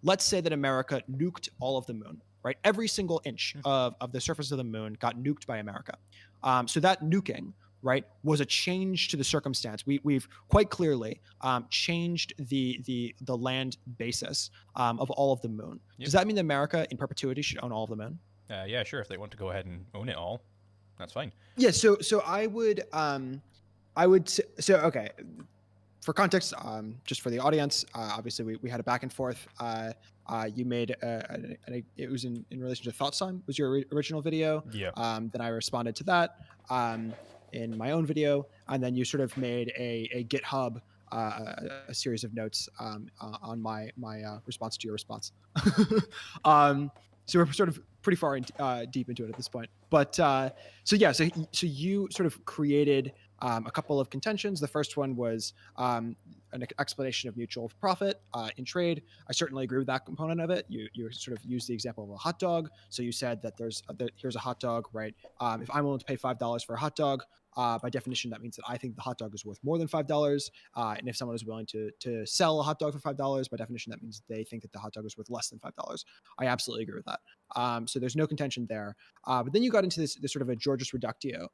let's say that America nuked all of the moon, right? Every single inch of the surface of the moon got nuked by America. So that nuking, right, was a change to the circumstance. We've quite clearly changed the land basis of all of the moon. Yep. Does that mean that America in perpetuity should own all of the moon? Yeah, sure. If they want to go ahead and own it all, that's fine. Yeah. So so okay. For context, just for the audience, obviously we had a back and forth. You made it was in relation to thought time was your original video. Yeah. Then I responded to that in my own video, and then you sort of made a GitHub a series of notes on my response to your response. So we're sort of pretty far deep into it at this point. But so you sort of created a couple of contentions. The first one was an explanation of mutual profit in trade. I certainly agree with that component of it. You sort of used the example of a hot dog. So you said that here's a hot dog, right? If I'm willing to pay $5 for a hot dog, by definition, that means that I think the hot dog is worth more than $5. And if someone is willing to sell a hot dog for $5, by definition, that means they think that the hot dog is worth less than $5. I absolutely agree with that. So there's no contention there. But then you got into this sort of a Georgist reductio.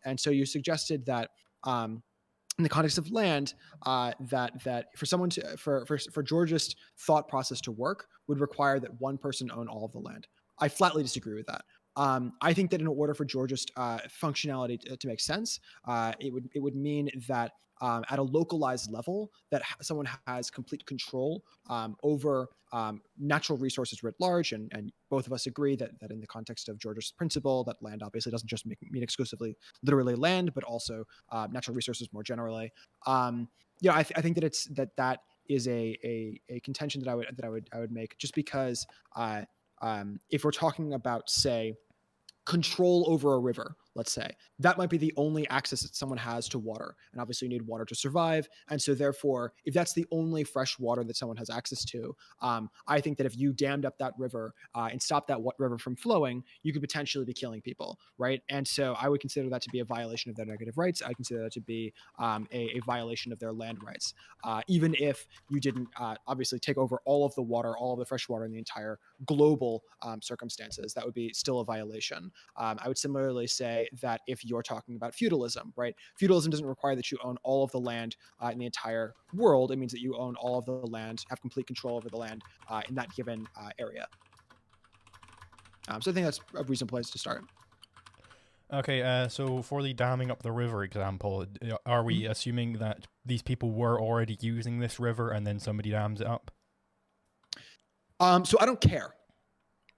And so you suggested that in the context of land, that for someone for Georgist thought process to work would require that one person own all of the land. I flatly disagree with that. I think that in order for Georgist functionality to make sense, it would mean that at a localized level, that someone has complete control over natural resources writ large, and both of us agree that in the context of Georgist principle, that land obviously doesn't just mean exclusively literally land, but also natural resources more generally. I think that that is a contention that I would make, just because if we're talking about, say, control over a river, let's say, that might be the only access that someone has to water. And obviously you need water to survive. And so therefore, if that's the only fresh water that someone has access to, I think that if you dammed up that river and stopped that river from flowing, you could potentially be killing people, right? And so I would consider that to be a violation of their negative rights. I consider that to be a violation of their land rights. Even if you didn't obviously take over all of the water, all of the fresh water in the entire global circumstances, that would be still a violation. I would similarly say that if you're talking about feudalism, right? Feudalism doesn't require that you own all of the land in the entire world. It means that you own all of the land, have complete control over the land in that given area. So I think that's a reasonable place to start. Okay, so for the damming up the river example, are we assuming that these people were already using this river and then somebody dams it up? So I don't care.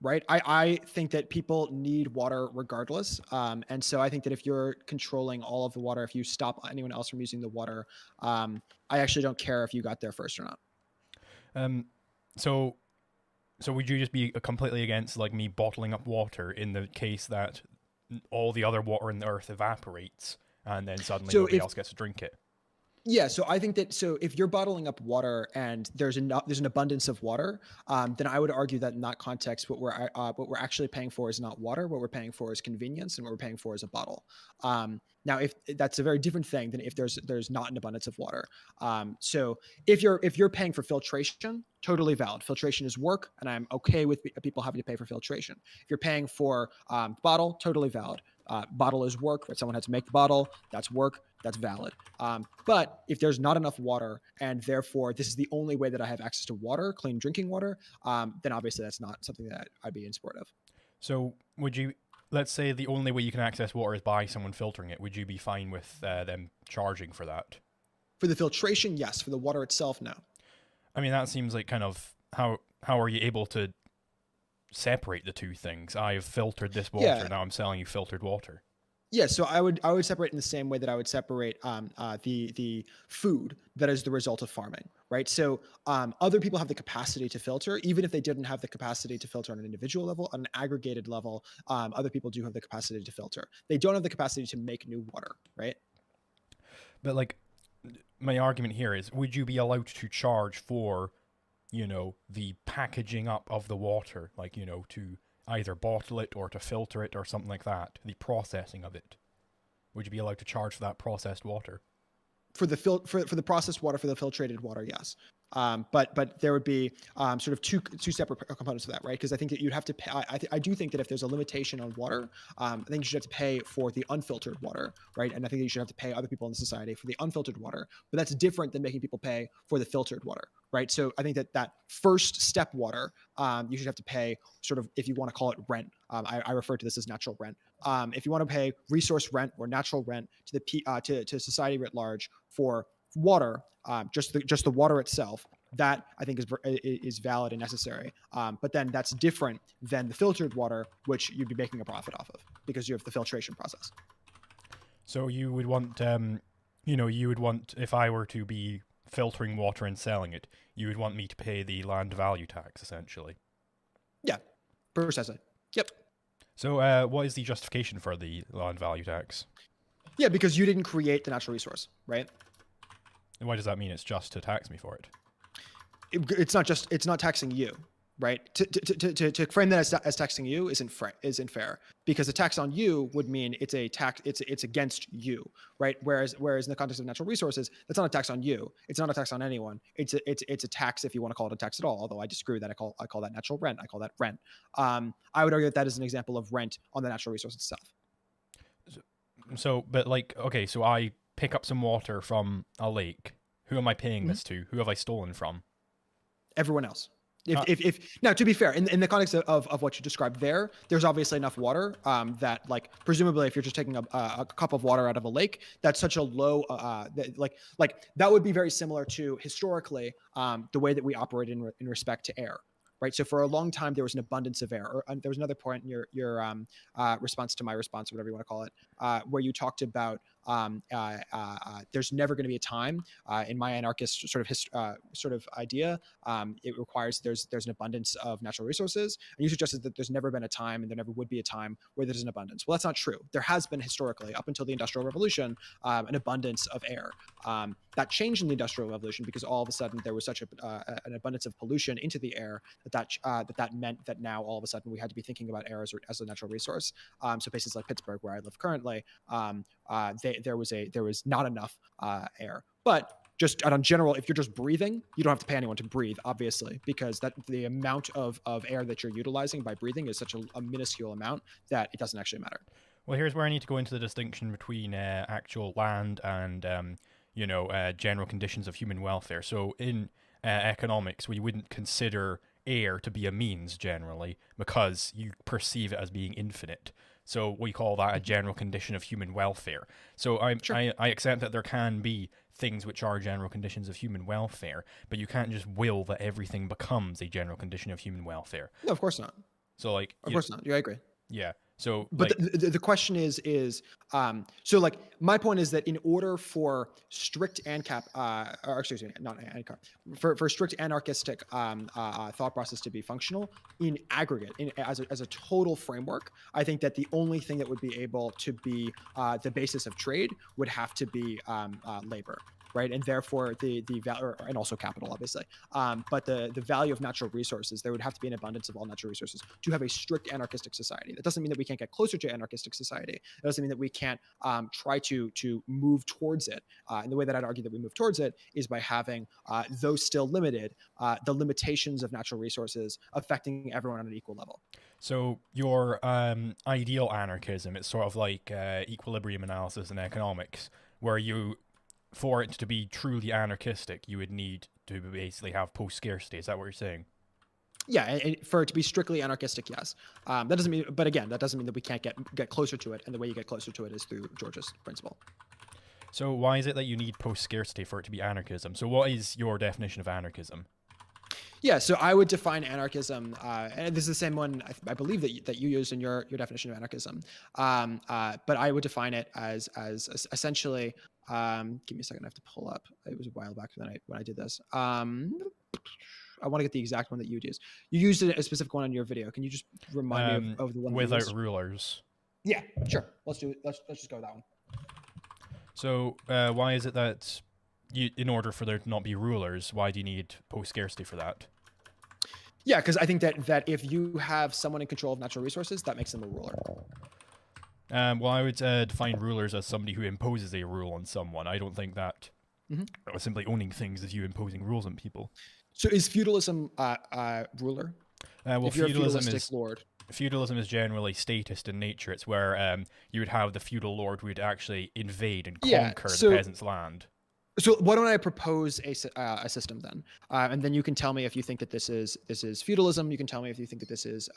Right. I think that people need water regardless. And so I think that if you're controlling all of the water, if you stop anyone else from using the water, I actually don't care if you got there first or not. So would you just be completely against like me bottling up water in the case that all the other water in the earth evaporates and then suddenly nobody else gets to drink it? Yeah, so I think that if you're bottling up water and there's an abundance of water, then I would argue that in that context, what we're actually paying for is not water. What we're paying for is convenience, and what we're paying for is a bottle. Now, if that's a very different thing than if there's not an abundance of water. So if you're paying for filtration, totally valid. Filtration is work, and I'm okay with people having to pay for filtration. If you're paying for bottle, totally valid. Bottle is work, right? Someone had to make the bottle. That's work. That's valid. But if there's not enough water, and therefore this is the only way that I have access to water, clean drinking water, then obviously that's not something that I'd be in support of. So would you, let's say the only way you can access water is by someone filtering it, would you be fine with them charging for that? For the filtration, yes. For the water itself, no. I mean, that seems like kind of how are you able to separate the two things? I've filtered this water, now I'm selling you filtered water. Yeah, so I would separate in the same way that I would separate the food that is the result of farming, right? So other people have the capacity to filter, even if they didn't have the capacity to filter on an individual level, on an aggregated level. Other people do have the capacity to filter. They don't have the capacity to make new water, right? But like, my argument here is, would you be allowed to charge for, the packaging up of the water, like, to either bottle it or to filter it or something like that, the processing of it? Would you be allowed to charge for that processed water? For the processed water, for the filtrated water, yes. But there would be sort of two separate components of that, right? Because I think that you'd have to pay. I do think that if there's a limitation on water, I think you should have to pay for the unfiltered water, right? And I think that you should have to pay other people in the society for the unfiltered water. But that's different than making people pay for the filtered water, right? So I think that first step water, you should have to pay sort of, if you want to call it rent. I refer to this as natural rent. If you want to pay resource rent or natural rent to to society writ large for water, just the water itself, that I think is valid and necessary. But then that's different than the filtered water, which you'd be making a profit off of because you have the filtration process. So you would want, you would want, if I were to be filtering water and selling it, you would want me to pay the land value tax, essentially. Yeah, precisely. Yep. So what is the justification for the land value tax? Yeah, because you didn't create the natural resource, right? And why does that mean it's just to tax me for it? It's not taxing you, right? To frame that as taxing you isn't fair, because a tax on you would mean it's a tax, it's against you, right? Whereas in the context of natural resources, that's not a tax on you. It's not a tax on anyone. It's a tax, if you want to call it a tax at all. Although I disagree with that. I call that natural rent. I call that rent. I would argue that is an example of rent on the natural resource itself. So, but like, okay, so I pick up some water from a lake. Who am I paying this to? Who have I stolen from? Everyone else. If now, to be fair, in the context of what you described there's obviously enough water that, like, presumably if you're just taking a cup of water out of a lake, that's such a low like that would be very similar to historically the way that we operate in respect to air. Right. So for a long time, there was an abundance of air. Or, there was another point in your response to my response, whatever you want to call it, where you talked about there's never going to be a time in my anarchist sort of idea. It requires there's an abundance of natural resources, and you suggested that there's never been a time, and there never would be a time where there's an abundance. Well, that's not true. There has been historically, up until the Industrial Revolution, an abundance of air. That changed in the Industrial Revolution because all of a sudden there was such an abundance of pollution into the air that meant that now all of a sudden we had to be thinking about air as a natural resource. So places like Pittsburgh, where I live currently, there was not enough air. But just on general, if you're just breathing, you don't have to pay anyone to breathe, obviously, because the amount of air that you're utilizing by breathing is such a minuscule amount that it doesn't actually matter. Well, here's where I need to go into the distinction between actual land and general conditions of human welfare. So in economics, we wouldn't consider air to be a means generally because you perceive it as being infinite. So we call that a general condition of human welfare. So I accept that there can be things which are general conditions of human welfare, but you can't just will that everything becomes a general condition of human welfare. No, of course not. So like, of course not. Yeah, I agree. Yeah. So, but like, the question is so like my point is that in order for strict for strict anarchistic thought process to be functional in aggregate, as a total framework, I think that the only thing that would be able to be the basis of trade would have to be labor. Right, and therefore the value, and also capital, obviously, but the value of natural resources, there would have to be an abundance of all natural resources to have a strict anarchistic society. That doesn't mean that we can't get closer to anarchistic society. That doesn't mean that we can't try to move towards it. And the way that I'd argue that we move towards it is by having, though still limited, the limitations of natural resources affecting everyone on an equal level. So your ideal anarchism, it's sort of like equilibrium analysis in economics, where for it to be truly anarchistic, you would need to basically have post-scarcity. Is that what you're saying? Yeah, and for it to be strictly anarchistic, yes. That doesn't mean, but again, that doesn't mean that we can't get closer to it, and the way you get closer to it is through George's principle. So why is it that you need post-scarcity for it to be anarchism? So what is your definition of anarchism? Yeah, so I would define anarchism, and this is the same one I believe that you used in your definition of anarchism. But I would define it as essentially. Give me a second. I have to pull up. It was a while back when I did this. I want to get the exact one that you used. You used a specific one on your video. Can you just remind me of the one without rulers? Yeah, sure. Let's do it. Let's just go with that one. So why is it that in order for there to not be rulers, why do you need post-scarcity for that? Yeah, because I think that if you have someone in control of natural resources, that makes them a ruler. Well, I would define rulers as somebody who imposes a rule on someone. I don't think that Mhm. Simply owning things is you imposing rules on people. So is feudalism ruler? Well, If you're a feudalistic lord, feudalism is generally statist in nature. It's where you would have the feudal lord who would actually invade and yeah. conquer the peasant's land. So why don't I propose a system then, and then you can tell me if you think that this is feudalism. You can tell me if you think that this is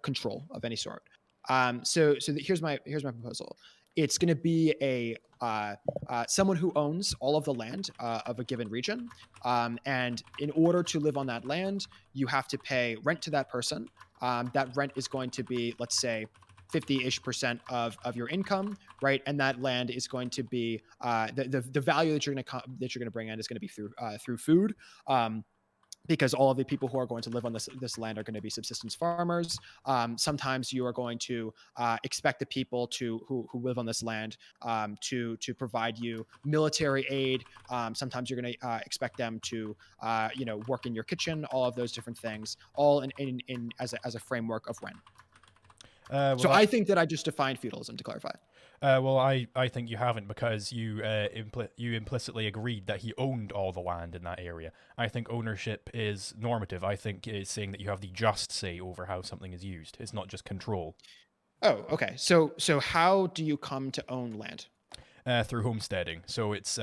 control of any sort. Here's my proposal. It's going to be a someone who owns all of the land of a given region, and in order to live on that land, you have to pay rent to that person. That rent is going to be, let's say, 50-ish% of your income, right? And that land is going to be the value that you're going to bring in is going to be through food. Because all of the people who are going to live on this land are going to be subsistence farmers. Sometimes you are going to expect the people who live on this land to provide you military aid. Sometimes you're going to expect them to work in your kitchen. All of those different things, all in as a framework of rent. So I think that I just defined feudalism, to clarify. Well, I think you haven't, because you you implicitly agreed that he owned all the land in that area. I think ownership is normative. I think it's saying that you have the just say over how something is used. It's not just control. Oh, okay. So how do you come to own land? Through homesteading. So it's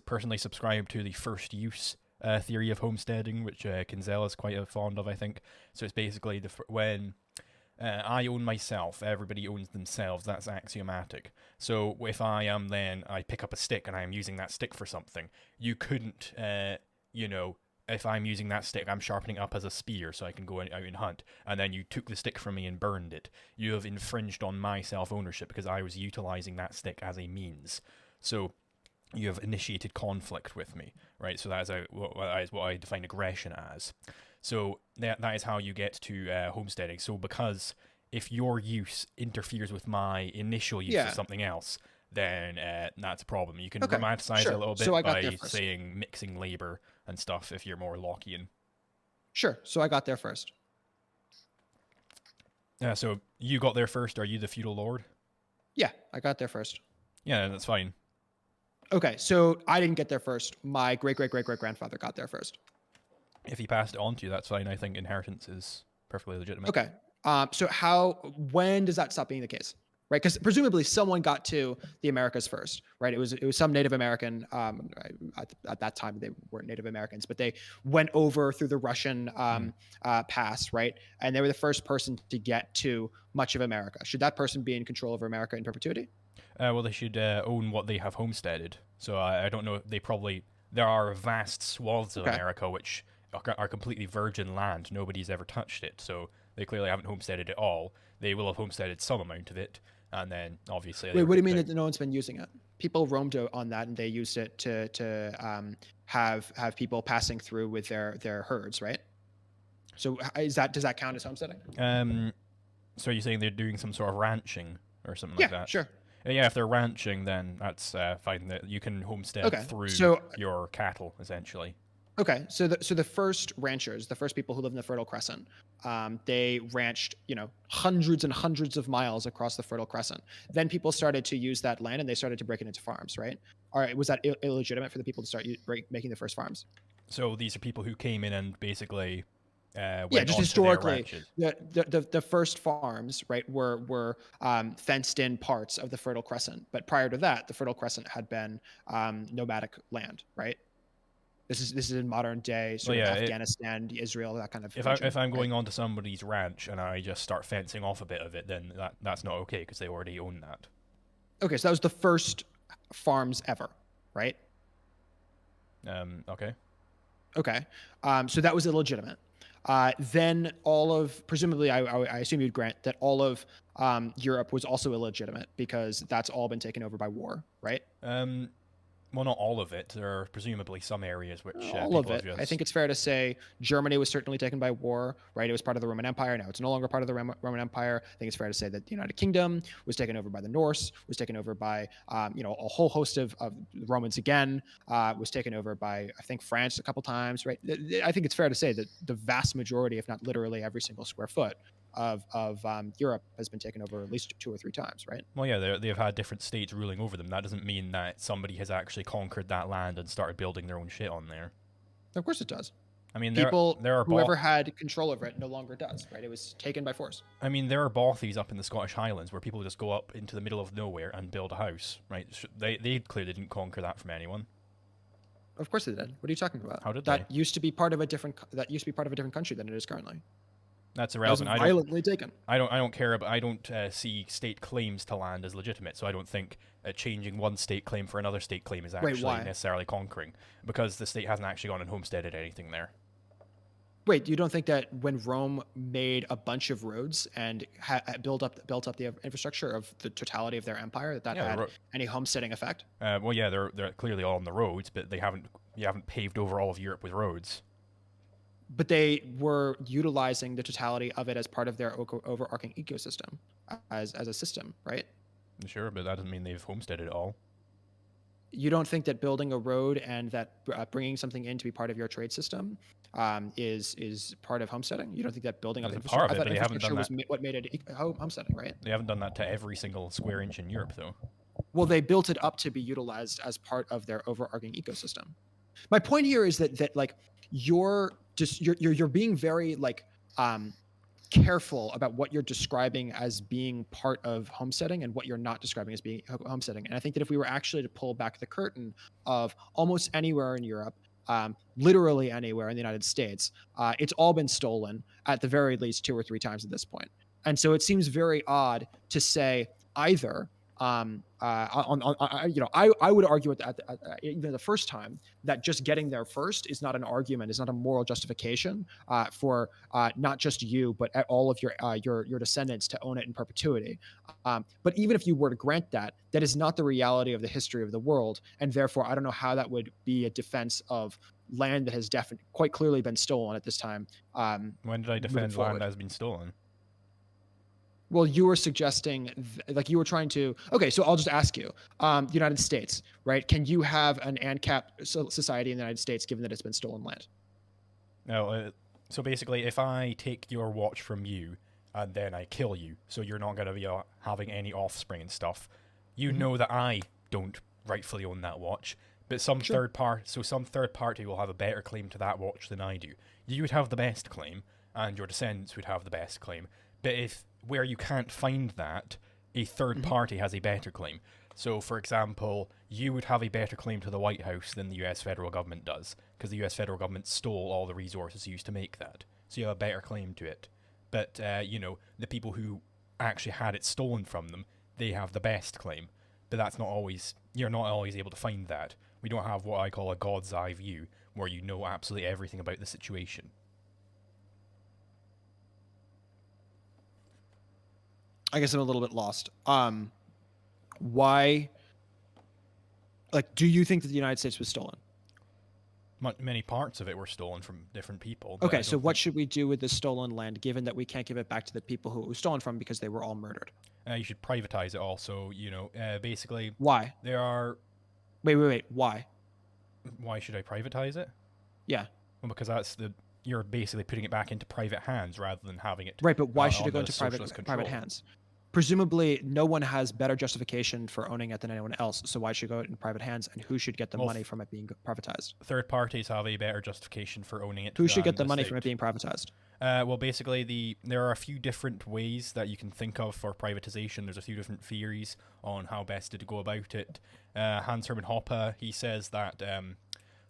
personally subscribe to the first use theory of homesteading, which Kinsella is quite fond of, I think. So it's basically when I own myself, everybody owns themselves. That's axiomatic. So if I pick up a stick and I am using that stick for something, you couldn't, if I'm using that stick, I'm sharpening it up as a spear so I can go out and hunt, and then you took the stick from me and burned it. You have infringed on my self-ownership because I was utilizing that stick as a means. So you have initiated conflict with me, right? So that is what I define aggression as. So that is how you get to homesteading. So because if your use interferes with my initial use of something else, then that's a problem. You can romanticize it a little bit by saying mixing labor and stuff if you're more Lockean. Sure. So I got there first. So you got there first. Are you the feudal lord? Yeah, I got there first. Yeah, that's fine. Okay, so I didn't get there first. My great-great-great-great-grandfather got there first. If he passed it on to you, that's fine. I think inheritance is perfectly legitimate. Okay. So when does that stop being the case? Right, because presumably someone got to the Americas first, right? It was some Native American. At that time, they weren't Native Americans, but they went over through the Russian pass, right? And they were the first person to get to much of America. Should that person be in control over America in perpetuity? Well, they should own what they have homesteaded. So I don't know. There are vast swaths of America which are completely virgin land. Nobody's ever touched it. So they clearly haven't homesteaded it all. They will have homesteaded some amount of it. And then obviously. Wait, what do you mean that no one's been using it? People roamed on that, and they used it to have people passing through with their herds, right? So does that count as homesteading? So you're saying they're doing some sort of ranching or something like that? Yeah, sure. Yeah, if they're ranching, then that's fine. That you can homestead through your cattle, essentially. Okay, so the first ranchers, the first people who lived in the Fertile Crescent, they ranched, hundreds and hundreds of miles across the Fertile Crescent. Then people started to use that land, and they started to break it into farms, right? All right, was that illegitimate for the people to start making the first farms? So these are people who came in and basically just historically, the first farms, right, were fenced in parts of the Fertile Crescent. But prior to that, the Fertile Crescent had been nomadic land, right? This is in modern day sort of Afghanistan, Israel, that kind of. If I'm going onto somebody's ranch and I just start fencing off a bit of it, then that's not okay because they already own that. Okay, so that was the first farms ever, right? Okay. Okay. So that was illegitimate. Then presumably, I assume you'd grant that all of Europe was also illegitimate because that's all been taken over by war, right? Well, not all of it. There are presumably some areas which all of it. I think it's fair to say Germany was certainly taken by war, right? It was part of the Roman Empire. Now it's no longer part of the Roman Empire. I think it's fair to say that the United Kingdom was taken over by the Norse, was taken over by a whole host of Romans again, was taken over by I think France a couple times, right? I think it's fair to say that the vast majority, if not literally every single square foot of Europe has been taken over at least 2 or 3 times, right? Well, yeah, they've had different states ruling over them. That doesn't mean that somebody has actually conquered that land and started building their own shit on there. Of course it does. I mean, People, there are whoever had control over it no longer does, right? It was taken by force. I mean, there are bothies up in the Scottish Highlands where people just go up into the middle of nowhere and build a house, right? They clearly didn't conquer that from anyone. Of course they did. What are you talking about? How did that they? used to be part of a different country than it is currently. That's That was irrelevant. violently taken. I don't care. I don't see state claims to land as legitimate. So I don't think changing one state claim for another state claim is actually necessarily conquering, because the state hasn't actually gone and homesteaded anything there. Wait, you don't think that when Rome made a bunch of roads and built up the infrastructure of the totality of their empire, that had any homesteading effect? Well, yeah, they're clearly all on the roads, but you haven't paved over all of Europe with roads. But they were utilizing the totality of it as part of their overarching ecosystem, as a system, right? Sure, but that doesn't mean they've homesteaded it all. You don't think that building a road and that bringing something in to be part of your trade system is part of homesteading? You don't think that building up infrastructure, part of it, they haven't done was what made it homesteading, right? They haven't done that to every single square inch in Europe, though. Well, they built it up to be utilized as part of their overarching ecosystem. My point here is that like you're being very like careful about what you're describing as being part of homesteading and what you're not describing as being homesteading. And I think that if we were actually to pull back the curtain of almost anywhere in Europe, literally anywhere in the United States, it's all been stolen at the very least 2 or 3 times at this point. And so it seems very odd to say either I would argue at even the first time that just getting there first is not an argument, is not a moral justification for not just you but all of your descendants to own it in perpetuity. But even if you were to grant that, that is not the reality of the history of the world, and therefore I don't know how that would be a defense of land that has quite clearly been stolen at this time. When did I defend land that has been stolen? Well, you were suggesting, like you were trying to. Okay, so I'll just ask you: the United States, right? Can you have an ANCAP society in the United States given that it's been stolen land? No. So basically, if I take your watch from you and then I kill you, so you're not going to be having any offspring and stuff, you know that I don't rightfully own that watch, but some third party will have a better claim to that watch than I do. You would have the best claim, and your descendants would have the best claim. But if where you can't find that, a third party has a better claim. So, for example, you would have a better claim to the White House than the US federal government does, because the US federal government stole all the resources used to make that. So you have a better claim to it. But, the people who actually had it stolen from them, they have the best claim. But that's not always, you're not always able to find that. We don't have what I call a God's eye view, where you know absolutely everything about the situation. I guess I'm a little bit lost. Why? Like, do you think that the United States was stolen? Many parts of it were stolen from different people. Okay, so what should we do with this stolen land, given that we can't give it back to the people who it was stolen from because they were all murdered? You should privatize it also, basically. Why? There are... Wait. Why? Why should I privatize it? Yeah. Well, because you're basically putting it back into private hands rather than having it... Right, but why should it go into private hands? Presumably, no one has better justification for owning it than anyone else, so why should it go in private hands, and who should get the money from it being privatized? Third parties have a better justification for owning it. Who should get the money from it being privatized? Well, basically, there are a few different ways that you can think of for privatization. There's a few different theories on how best to go about it. Hans Hermann Hoppe, he says that,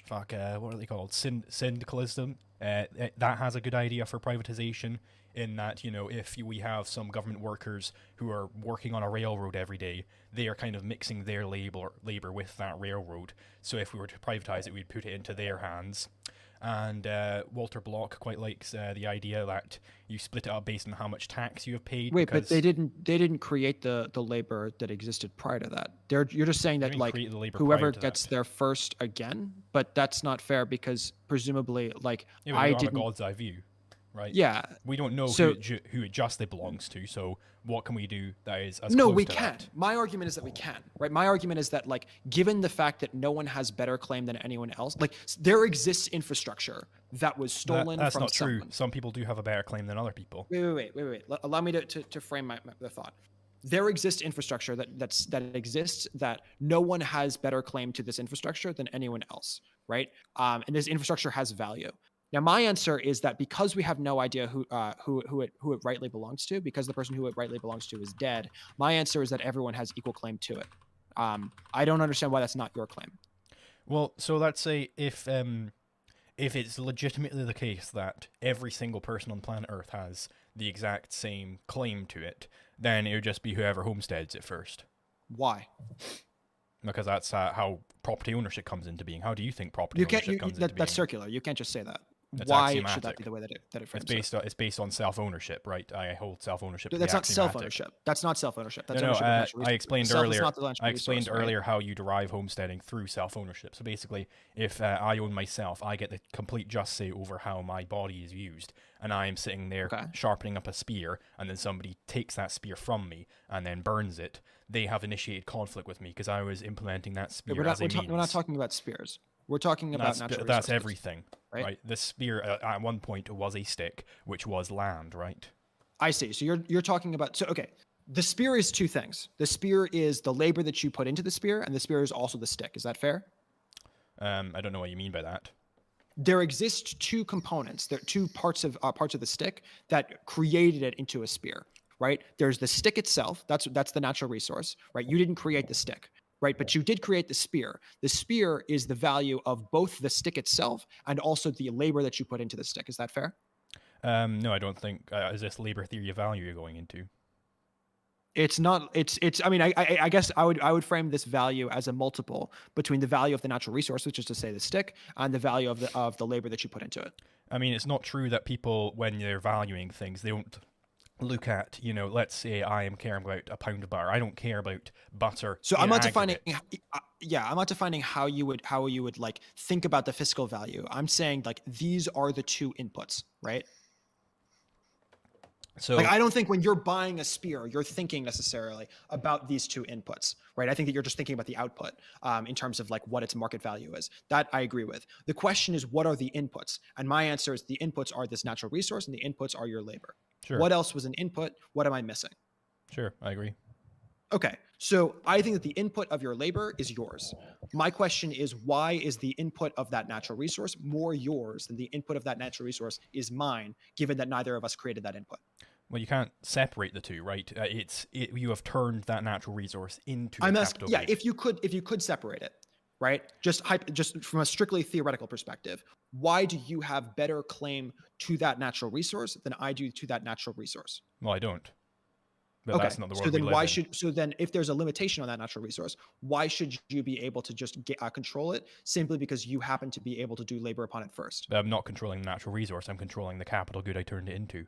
what are they called? Syndicalism. That has a good idea for privatization, in that, if we have some government workers who are working on a railroad every day, they are kind of mixing their labor with that railroad. So if we were to privatize it, we'd put it into their hands. And Walter Block quite likes the idea that you split it up based on how much tax you have paid. Wait, but they didn't create the labor that existed prior to that. You're just saying that like whoever gets there first again, but that's not fair because presumably like I didn't have a God's eye view, right? Yeah. We don't know So who it justly belongs to. So what can we do that is as no, close we to can. that? My argument is that we can, right? My argument is that, like, given the fact that no one has better claim than anyone else, like, there exists infrastructure that was stolen That's from not true. someone. Some people do have a better claim than other people. Wait. Allow me to frame the thought. There exists infrastructure that exists that no one has better claim to this infrastructure than anyone else, right? And this infrastructure has value. Now, my answer is that because we have no idea who it rightly belongs to, because the person who it rightly belongs to is dead, my answer is that everyone has equal claim to it. I don't understand why that's not your claim. Well, so let's say if it's legitimately the case that every single person on planet Earth has the exact same claim to it, then it would just be whoever homesteads it first. Why? Because that's how property ownership comes into being. How do you think property You can't. ownership comes into being? That's circular. You can't just say that. It's Why should that axiomatic. be the way that it frames It's based on self ownership, right? I hold self ownership to be That's not axiomatic. self-ownership. That's not self-ownership. That's No, ownership of natural I resources. explained Self is earlier. not the natural I explained resource, right? earlier how you derive homesteading through self-ownership. So basically, if I own myself, I get the complete just say over how my body is used, and I am sitting there Okay. sharpening up a spear, and then somebody takes that spear from me and then burns it. They have initiated conflict with me because I was implementing that spear as a means. We're not talking about spears. We're talking about natural resources. That's everything, right? The spear at one point was a stick, which was land, right? I see. So you're talking about, so okay. The spear is two things. The spear is the labor that you put into the spear, and the spear is also the stick. Is that fair? I don't know what you mean by that. There exist two components. There are two parts of the stick that created it into a spear, right? There's the stick itself. That's the natural resource, right? You didn't create the stick, right? But you did create the spear. The spear is the value of both the stick itself and also the labor that you put into the stick. Is that fair? No, I don't think. Is this labor theory of value you're going into? It's not. It's. I mean, I guess I would frame this value as a multiple between the value of the natural resource, which is to say the stick, and the value of the labor that you put into it. I mean, it's not true that people, when they're valuing things, they don't look at, let's say I am caring about a pound of butter. I don't care about butter. So I'm not defining. Aggregate. Yeah, I'm not defining how you would like think about the fiscal value. I'm saying like these are the two inputs, right? So like I don't think when you're buying a spear, you're thinking necessarily about these two inputs, right? I think that you're just thinking about the output in terms of like what its market value is. That I agree with. The question is, what are the inputs? And my answer is the inputs are this natural resource, and the inputs are your labor. Sure. What else was an input? What am I missing? Sure, I agree. Okay, so I think that the input of your labor is yours. My question is, why is the input of that natural resource more yours than the input of that natural resource is mine, given that neither of us created that input? Well, you can't separate the two, right? You have turned that natural resource into I'm a asking, capital yeah, good. if you could separate it, right? Just from a strictly theoretical perspective, why do you have better claim to that natural resource than I do to that natural resource? Well, I don't. But Okay, that's not the world so then we live in. so then if there's a limitation on that natural resource, why should you be able to just control it simply because you happen to be able to do labor upon it first? But I'm not controlling the natural resource. I'm controlling the capital good I turned it into.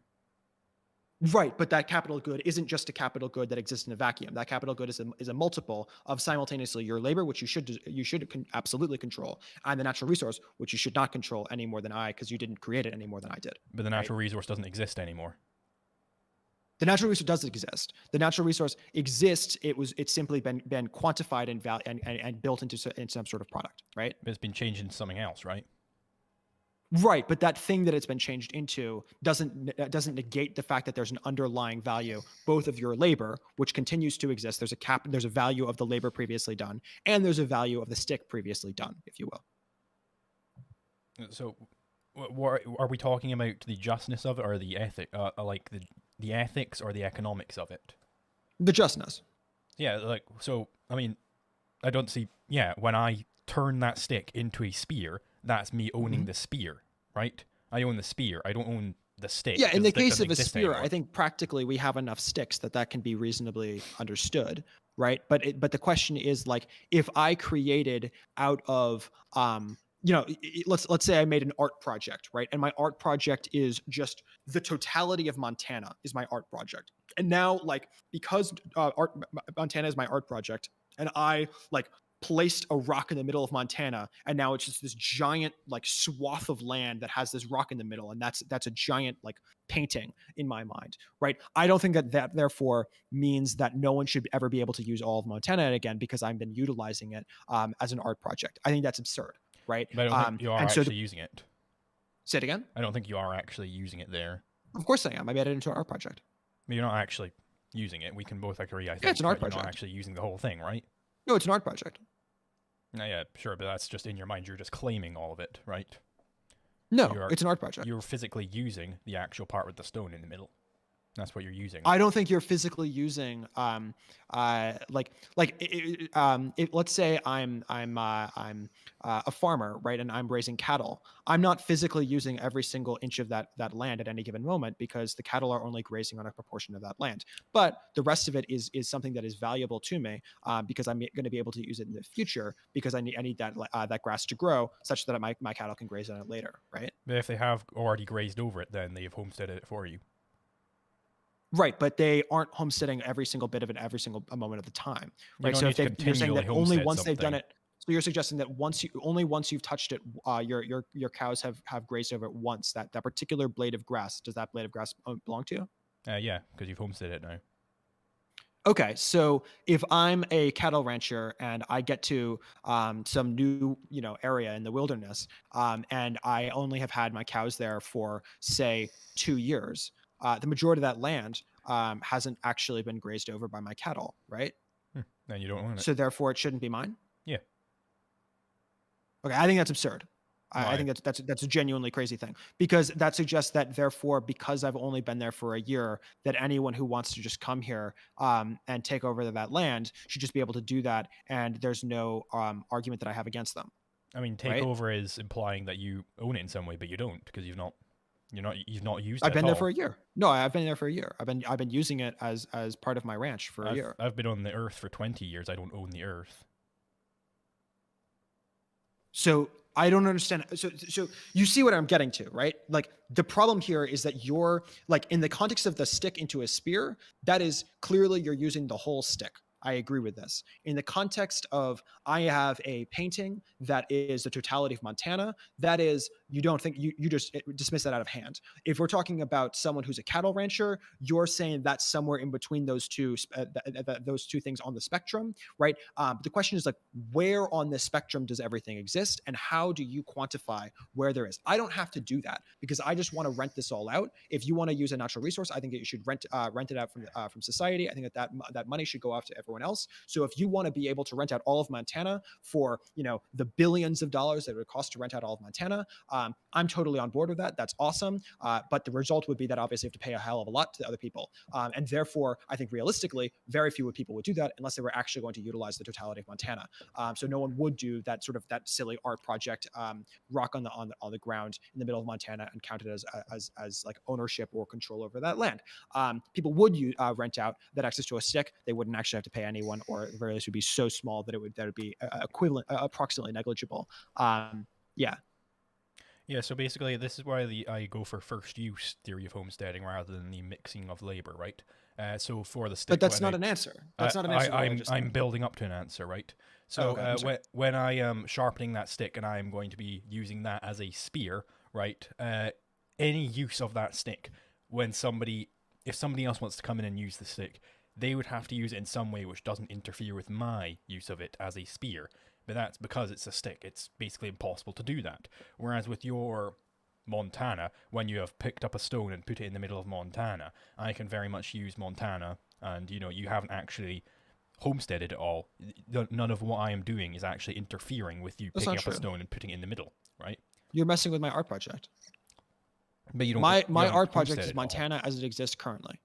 Right, but that capital good isn't just a capital good that exists in a vacuum. That capital good is a multiple of simultaneously your labor, which you should absolutely control, and the natural resource, which you should not control any more than I, because you didn't create it any more than I did. But the natural resource doesn't exist anymore. The natural resource does exist. The natural resource exists. It's simply been quantified and built into some sort of product, right? But it's been changed into something else, right? Right, but that thing that it's been changed into doesn't negate the fact that there's an underlying value, both of your labor, which continues to exist. There's a value of the labor previously done, and there's a value of the stick previously done, if you will. So, are we talking about the justness of it, or the ethic, like the ethics or the economics of it? The justness. Yeah, like, so, I mean, I don't see, when I turn that stick into a spear, that's me owning the spear, right? I own the spear. I don't own the stick. Yeah, in the case of a exist spear, anymore. I think practically we have enough sticks that can be reasonably understood, right? But the question is, like, if I created out of let's say I made an art project, right? And my art project is just the totality of Montana is my art project. And now, like, because Montana is my art project, and I like placed a rock in the middle of Montana, and now it's just this giant like swath of land that has this rock in the middle, and that's a giant like painting in my mind, right? I don't think that therefore means that no one should ever be able to use all of Montana again because I've been utilizing it as an art project. I think that's absurd, right? But I don't think you are And so actually using it. say it again. I don't think you are actually using it there. Of course I am. I made it into an art project. But you're not actually using it. We can both agree, I think, Yeah, it's an art that you're project. not actually using the whole thing, right? No, it's an art project. No, yeah, sure, but that's just in your mind. You're just claiming all of it, right? No, You're it's an art project. You're physically using the actual part with the stone in the middle. That's what you're using. I don't think you're physically using let's say I'm a farmer, right, and I'm raising cattle. I'm not physically using every single inch of that land at any given moment because the cattle are only grazing on a proportion of that land. But the rest of it is something that is valuable to me because I'm going to be able to use it in the future because I need that grass to grow such that my cattle can graze on it later, right? But if they have already grazed over it, then they've homesteaded it for you. Right, but they aren't homesteading every single bit of it every single moment of the time, right? So if you're saying that only once they've done it, so you're suggesting that once you've touched it, your cows have grazed over it once. That particular blade of grass, does that blade of grass belong to you? Yeah, because you've homesteaded it now. Okay, so if I'm a cattle rancher and I get to some new area in the wilderness, and I only have had my cows there for say 2 years, the majority of that land hasn't actually been grazed over by my cattle, right? Then you don't own it. So therefore, it shouldn't be mine. Yeah. Okay, I think that's absurd. I think that's a genuinely crazy thing because that suggests that therefore, because I've only been there for a year, that anyone who wants to just come here and take over that land should just be able to do that, and there's no argument that I have against them. I mean, take over is implying that you own it in some way, but you don't because you've not used it. I've been there for a year. No, I've been there for a year. I've been using it as part of my ranch for a year. I've been on the earth for 20 years. I don't own the earth. So I don't understand. So you see what I'm getting to, right? Like the problem here is that you're like in the context of the stick into a spear, that is clearly you're using the whole stick. I agree with this. In the context of I have a painting that is the totality of Montana, that is, you don't think you just dismiss that out of hand. If we're talking about someone who's a cattle rancher, you're saying that's somewhere in between those two things on the spectrum, right? But the question is like, where on the spectrum does everything exist, and how do you quantify where there is? I don't have to do that because I just want to rent this all out. If you want to use a natural resource, I think that you should rent it out from society. I think that money should go off to everyone else. So if you want to be able to rent out all of Montana for the billions of dollars that it would cost to rent out all of Montana, I'm totally on board with that. That's awesome. But the result would be that obviously you have to pay a hell of a lot to other people. And therefore, I think realistically, very few people would do that unless they were actually going to utilize the totality of Montana. So no one would do that silly art project, rock on the ground in the middle of Montana and count it as like ownership or control over that land. People would rent out that access to a stick. They wouldn't actually have to pay anyone, or the very least would be so small that it would be equivalent, approximately negligible. Yeah. Yeah, so basically, this is why I go for first use theory of homesteading rather than the mixing of labor, right? So for the stick, but that's not an answer. That's not an answer. I'm building up to an answer, right? So when I am sharpening that stick and I am going to be using that as a spear, right? Any use of that stick, if somebody else wants to come in and use the stick, they would have to use it in some way which doesn't interfere with my use of it as a spear. But that's because it's a stick. It's basically impossible to do that. Whereas with your Montana, when you have picked up a stone and put it in the middle of Montana, I can very much use Montana, and you haven't actually homesteaded it all. None of what I am doing is actually interfering with you picking up a stone and putting it in the middle, right? You're messing with my art project. But you don't. My art project is Montana as it exists currently,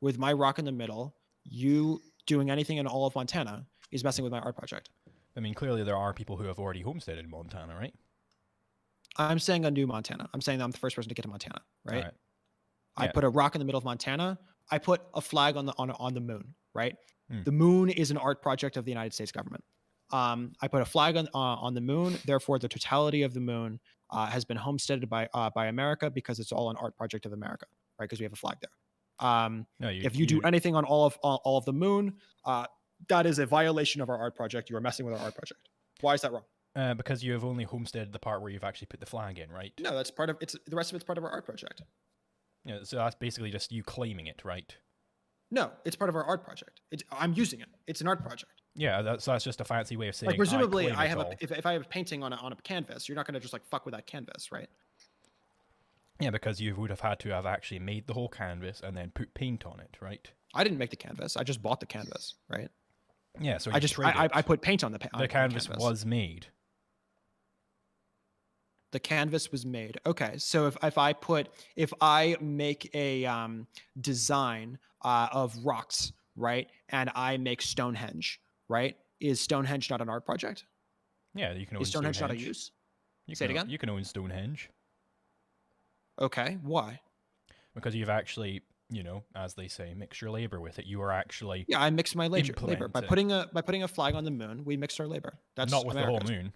with my rock in the middle. You doing anything in all of Montana is messing with my art project. I mean, clearly there are people who have already homesteaded Montana, right? I'm saying a new Montana. I'm saying that I'm the first person to get to Montana, right? Yeah. I put a rock in the middle of Montana. I put a flag on the moon, right? The moon is an art project of the United States government. I put a flag on the moon. Therefore, the totality of the moon has been homesteaded by America because it's all an art project of America, right? Because we have a flag there. If you do anything on all of the moon, That is a violation of our art project. You are messing with our art project. Why is that wrong? Because you have only homesteaded the part where you've actually put the flag in, right? No, that's part of it's. The rest of it's part of our art project. Yeah, so that's basically just you claiming it, right? No, it's part of our art project. I'm using it. It's an art project. Yeah, that's just a fancy way of saying Like presumably, I claim if I have a painting on a canvas, you're not going to just like fuck with that canvas, right? Yeah, because you would have had to have actually made the whole canvas and then put paint on it, right? I didn't make the canvas. I just bought the canvas, right? Yeah, so I put paint on the the canvas was made. The canvas was made. Okay, so if I make a design of rocks, right, and I make Stonehenge, right, is Stonehenge not an art project? Yeah, you can own Is Stonehenge not a Stonehenge. use? Say it again. You can own Stonehenge Okay, why? because you've actually, as they say, mix your labor with it. You are actually Yeah, I mixed my labor by implementing. putting a flag on the moon. We mixed our labor. That's Not with America. the whole moon.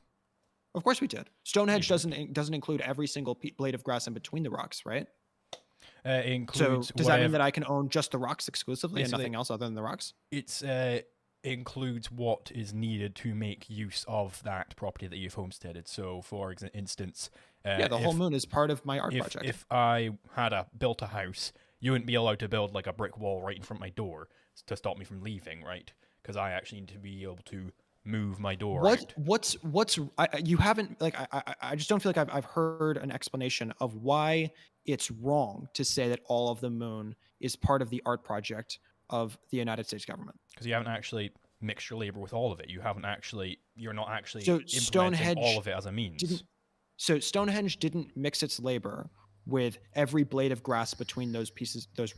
Of course we did. Stonehenge doesn't include every single blade of grass in between the rocks, right? It includes So does that mean that I can own just the rocks exclusively and Basically- nothing else other than the rocks? It's includes what is needed to make use of that property that you've homesteaded. So, for instance, Yeah, the whole moon is part of my art if, project. If I had built a house, you wouldn't be allowed to build like a brick wall right in front of my door to stop me from leaving, right? Because I actually need to be able to move my door out. You haven't like I just don't feel like I've heard an explanation of why it's wrong to say that all of the moon is part of the art project of the United States government. Because you haven't actually mixed your labor with all of it. You're not actually So implementing Stonehenge all of it as a means. So Stonehenge didn't mix its labor with every blade of grass between those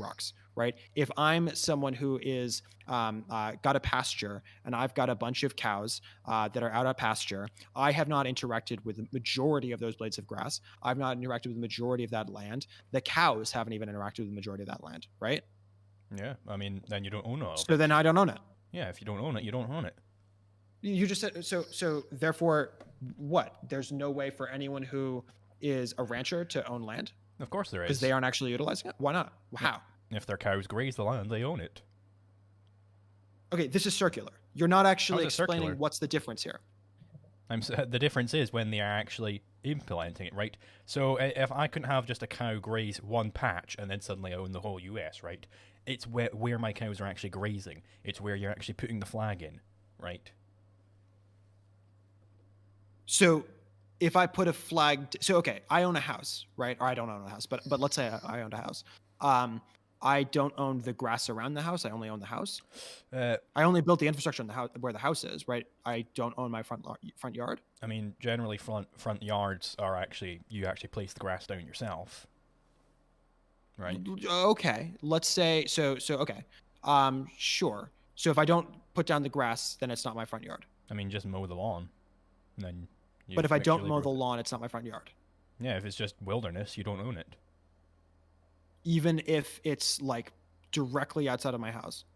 rocks, right? If I'm someone who is got a pasture and I've got a bunch of cows that are out of pasture, I have not interacted with the majority of those blades of grass. I've not interacted with the majority of that land. The cows haven't even interacted with the majority of that land, right? Yeah, I mean, then you don't own all of it. So then I don't own it. Yeah, if you don't own it, you don't own it. You just said so. Therefore, what? There's no way for anyone who is a rancher to own land Of course there is. because they aren't actually utilizing it. Why not? How? If their cows graze the land, they own it. Okay, this is circular. You're not actually How's it explaining circular? what's the difference here. The difference is when they are actually implementing it, right? So if I couldn't have just a cow graze one patch and then suddenly own the whole US, right? It's where my cows are actually grazing. It's where you're actually putting the flag in, right? So if I put a flag, so okay, I own a house, right? Or I don't own a house, but let's say I owned a house. I don't own the grass around the house. I only own the house. I only built the infrastructure in the house where the house is, right? I don't own my front yard. I mean, generally front yards are actually you actually place the grass down yourself, right? Okay, let's say so. Okay, sure. So if I don't put down the grass, then it's not my front yard. I mean, just mow the lawn, and then. But if I don't mow the lawn, it's not my front yard. Yeah, if it's just wilderness, you don't own it. Even if it's like directly outside of my house.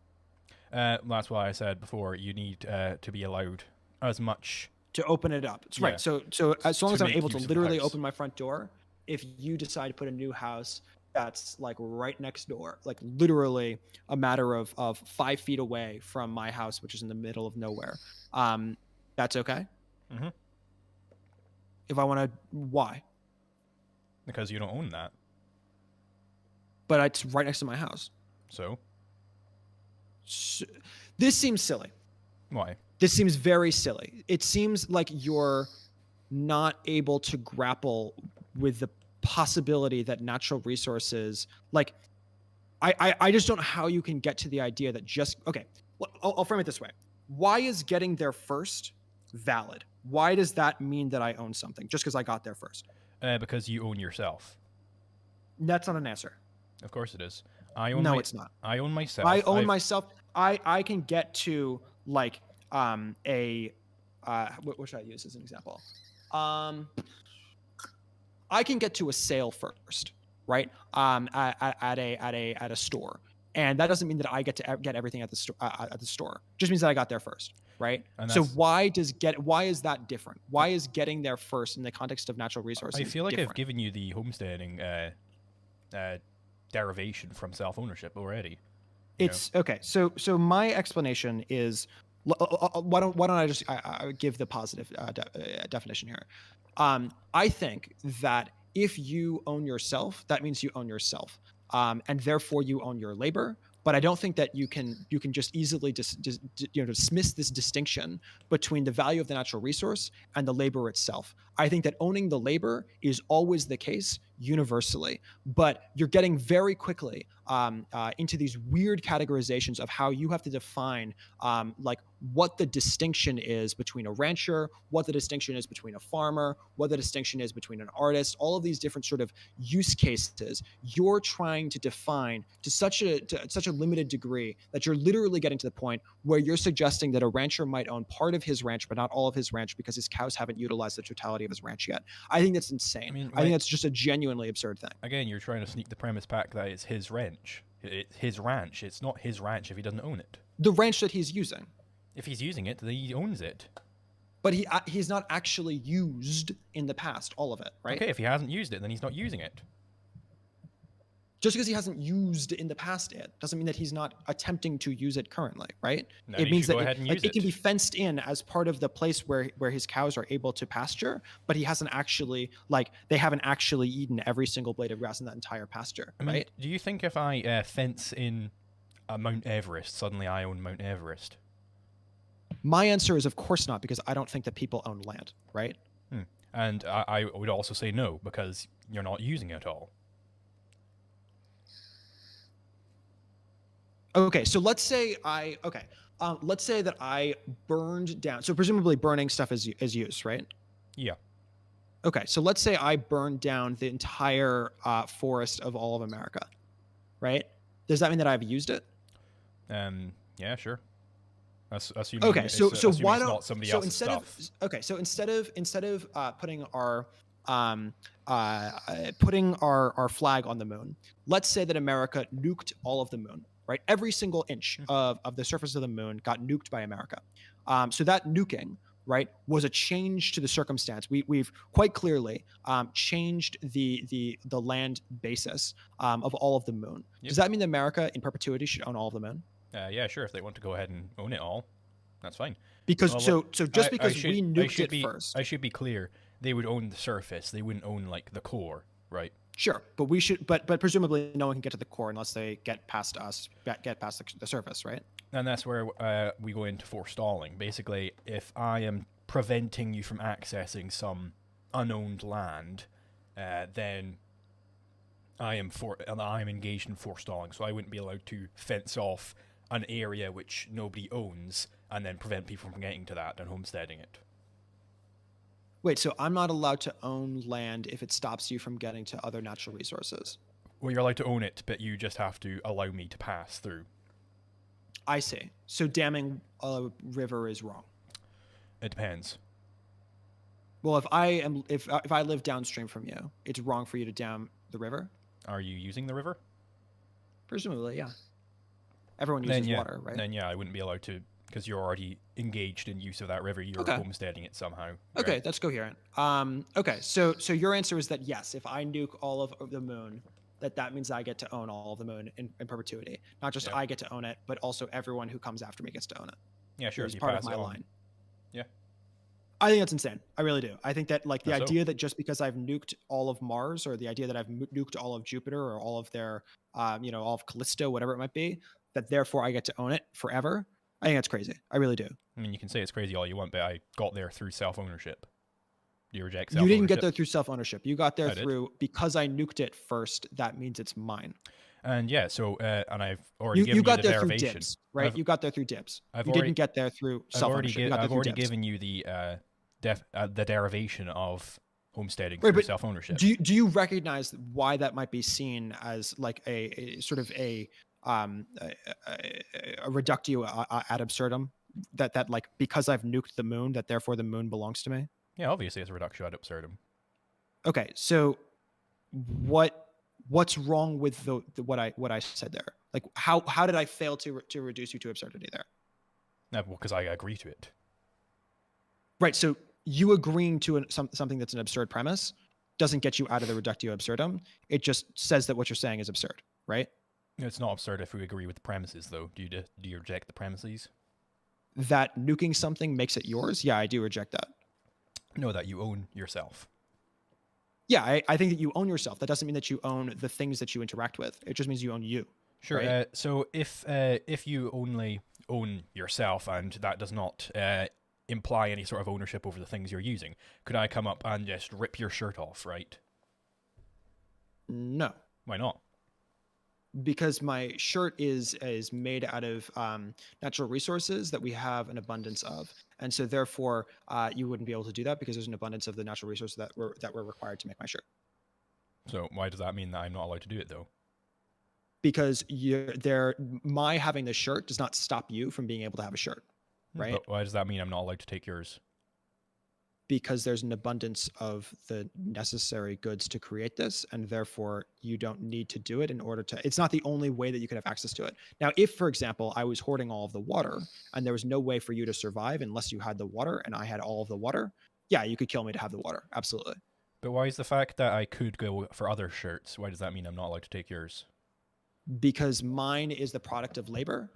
That's why I said before you need to be allowed as much to open it up. That's Yeah. right. So as long as I'm able to use of the literally house. open my front door, if you decide to put a new house that's like right next door, like literally a matter of 5 feet away from my house, which is in the middle of nowhere, that's okay. Mhm. If I want to, why? because you don't own that. But it's right next to my house. So So, this seems silly. why? This seems very silly. It seems like you're not able to grapple with the possibility that natural resources, like, I just don't know how you can get to the idea that okay, well, I'll frame it this way. Why is getting there first valid? Why does that mean that I own something just because I got there first? Because you own yourself. That's not an answer. Of course it is. I own. No, it's not. I own myself. I own myself. I can get to like what should I use as an example? I can get to a sale first, right? At a store, and that doesn't mean that I get to get everything at the store. At the store, just means that I got there first, right? And So that's- why is that different? Why is getting there first in the context of natural resources? I feel like different? I've given you the homesteading derivation from self-ownership already. It's okay. So my explanation is Why don't I just give the positive definition here? I think that if you own yourself, that means you own yourself, and therefore you own your labor. But I don't think that you can just easily dismiss this distinction between the value of the natural resource and the labor itself. I think that owning the labor is always the case universally, but you're getting very quickly into these weird categorizations of how you have to define like what the distinction is between a rancher, what the distinction is between a farmer, what the distinction is between an artist, all of these different sort of use cases you're trying to define to such a limited degree that you're literally getting to the point where you're suggesting that a rancher might own part of his ranch but not all of his ranch because his cows haven't utilized the totality of his ranch yet. I think that's insane. I mean, I think that's just a genuinely absurd thing. again, you're trying to sneak the premise back that it's his ranch. It's his ranch. It's not his ranch if he doesn't own it. The ranch that he's using, If he's using it, then he owns it. but he's not actually used in the past all of it, right? Okay, if he hasn't used it, then he's not using it. Just because he hasn't used in the past it doesn't mean that he's not attempting to use it currently, right? Then It he means should that go ahead and use it can it. be fenced in as part of the place where his cows are able to pasture, but he hasn't actually they haven't actually eaten every single blade of grass in that entire pasture, I mean, right? do you think if I fence in Mount Everest, suddenly I own Mount Everest? My answer is of course not, because I don't think that people own land, right? And I would also say no, because you're not using it all. Okay, so let's say that I burned down. So presumably burning stuff is use, right? Yeah. Okay, so let's say I burned down the entire forest of all of America, right? Does that mean that I've used it? Yeah, sure. Assuming Okay, so assuming why it's don't not somebody so else's instead stuff. of okay, so instead of putting our flag on the moon, let's say that America nuked all of the moon, right? Every single inch of the surface of the moon got nuked by America. So that nuking, right, was a change to the circumstance. We've quite clearly changed the land basis of all of the moon. Yep. Does that mean that America in perpetuity should own all of the moon? Yeah, sure. If they want to go ahead and own it all, that's fine. Because Well, so just because we I nuked should it first. I should be clear. They would own the surface. They wouldn't own like the core, right? Sure, but we should, but presumably no one can get to the core unless they get past us, get past the surface, right? And that's where we go into forestalling. Basically, if I am preventing you from accessing some unowned land, then I am engaged in forestalling. So I wouldn't be allowed to fence off an area which nobody owns and then prevent people from getting to that and homesteading it. Wait, so I'm not allowed to own land if it stops you from getting to other natural resources? Well, you're allowed to own it, but you just have to allow me to pass through. I see. So damming a river is wrong. It depends. Well, if I live downstream from you, it's wrong for you to dam the river? Are you using the river? Presumably, yeah. Everyone uses water, right? Then yeah, I wouldn't be allowed to, because you're already engaged in use of that river. You're homesteading it somehow. Okay, right? that's coherent. Okay, so your answer is that yes, if I nuke all of the moon, that means I get to own all of the moon in perpetuity. Not just I get to own it, but also everyone who comes after me gets to own it. Yeah, sure. It's part of my line. Yeah. I think that's insane. I really do. I think that the idea that just because I've nuked all of Mars, or the idea that I've nuked all of Jupiter, or all of their, all of Callisto, whatever it might be, that therefore I get to own it forever. I think that's crazy. I really do. I mean, you can say it's crazy all you want, but I got there through self-ownership. Do you reject self-ownership? You didn't get there through self-ownership. You got there through, because I nuked it first, that means it's mine. And yeah, so, and I've already given you got the there derivation. through dibs, right? You got there through dibs. You didn't get there through self-ownership. I've already given you the derivation of homesteading right, through self-ownership. Do you recognize why that might be seen as like a sort of a reductio ad absurdum? That like, because I've nuked the moon, that therefore the moon belongs to me? Yeah, obviously it's a reductio ad absurdum. Okay, so what's wrong with what I said there? Like, how did I fail to reduce you to absurdity there? Well, because I agree to it. Right. So you agreeing to something that's an absurd premise doesn't get you out of the reductio absurdum. It just says that what you're saying is absurd, right? It's not absurd if we agree with the premises, though. Do you reject the premises? That nuking something makes it yours. Yeah, I do reject that. No, that you own yourself. Yeah, I think that you own yourself. That doesn't mean that you own the things that you interact with. It just means you own you. Sure. Right? So if you only own yourself and that does not imply any sort of ownership over the things you're using, could I come up and just rip your shirt off, right? No, Why not? because my shirt is made out of natural resources that we have an abundance of, and so therefore you wouldn't be able to do that because there's an abundance of the natural resources that were required to make my shirt. So why does that mean that I'm not allowed to do it though? Because my having the shirt does not stop you from being able to have a shirt, right? But why does that mean I'm not allowed to take yours? Because there's an abundance of the necessary goods to create this, and therefore you don't need to do it in order to. It's not the only way that you could have access to it. Now, if, for example, I was hoarding all of the water and there was no way for you to survive unless you had the water and I had all of the water, yeah, you could kill me to have the water. Absolutely. But why is the fact that I could go for other shirts, why does that mean I'm not allowed to take yours? Because mine is the product of labor.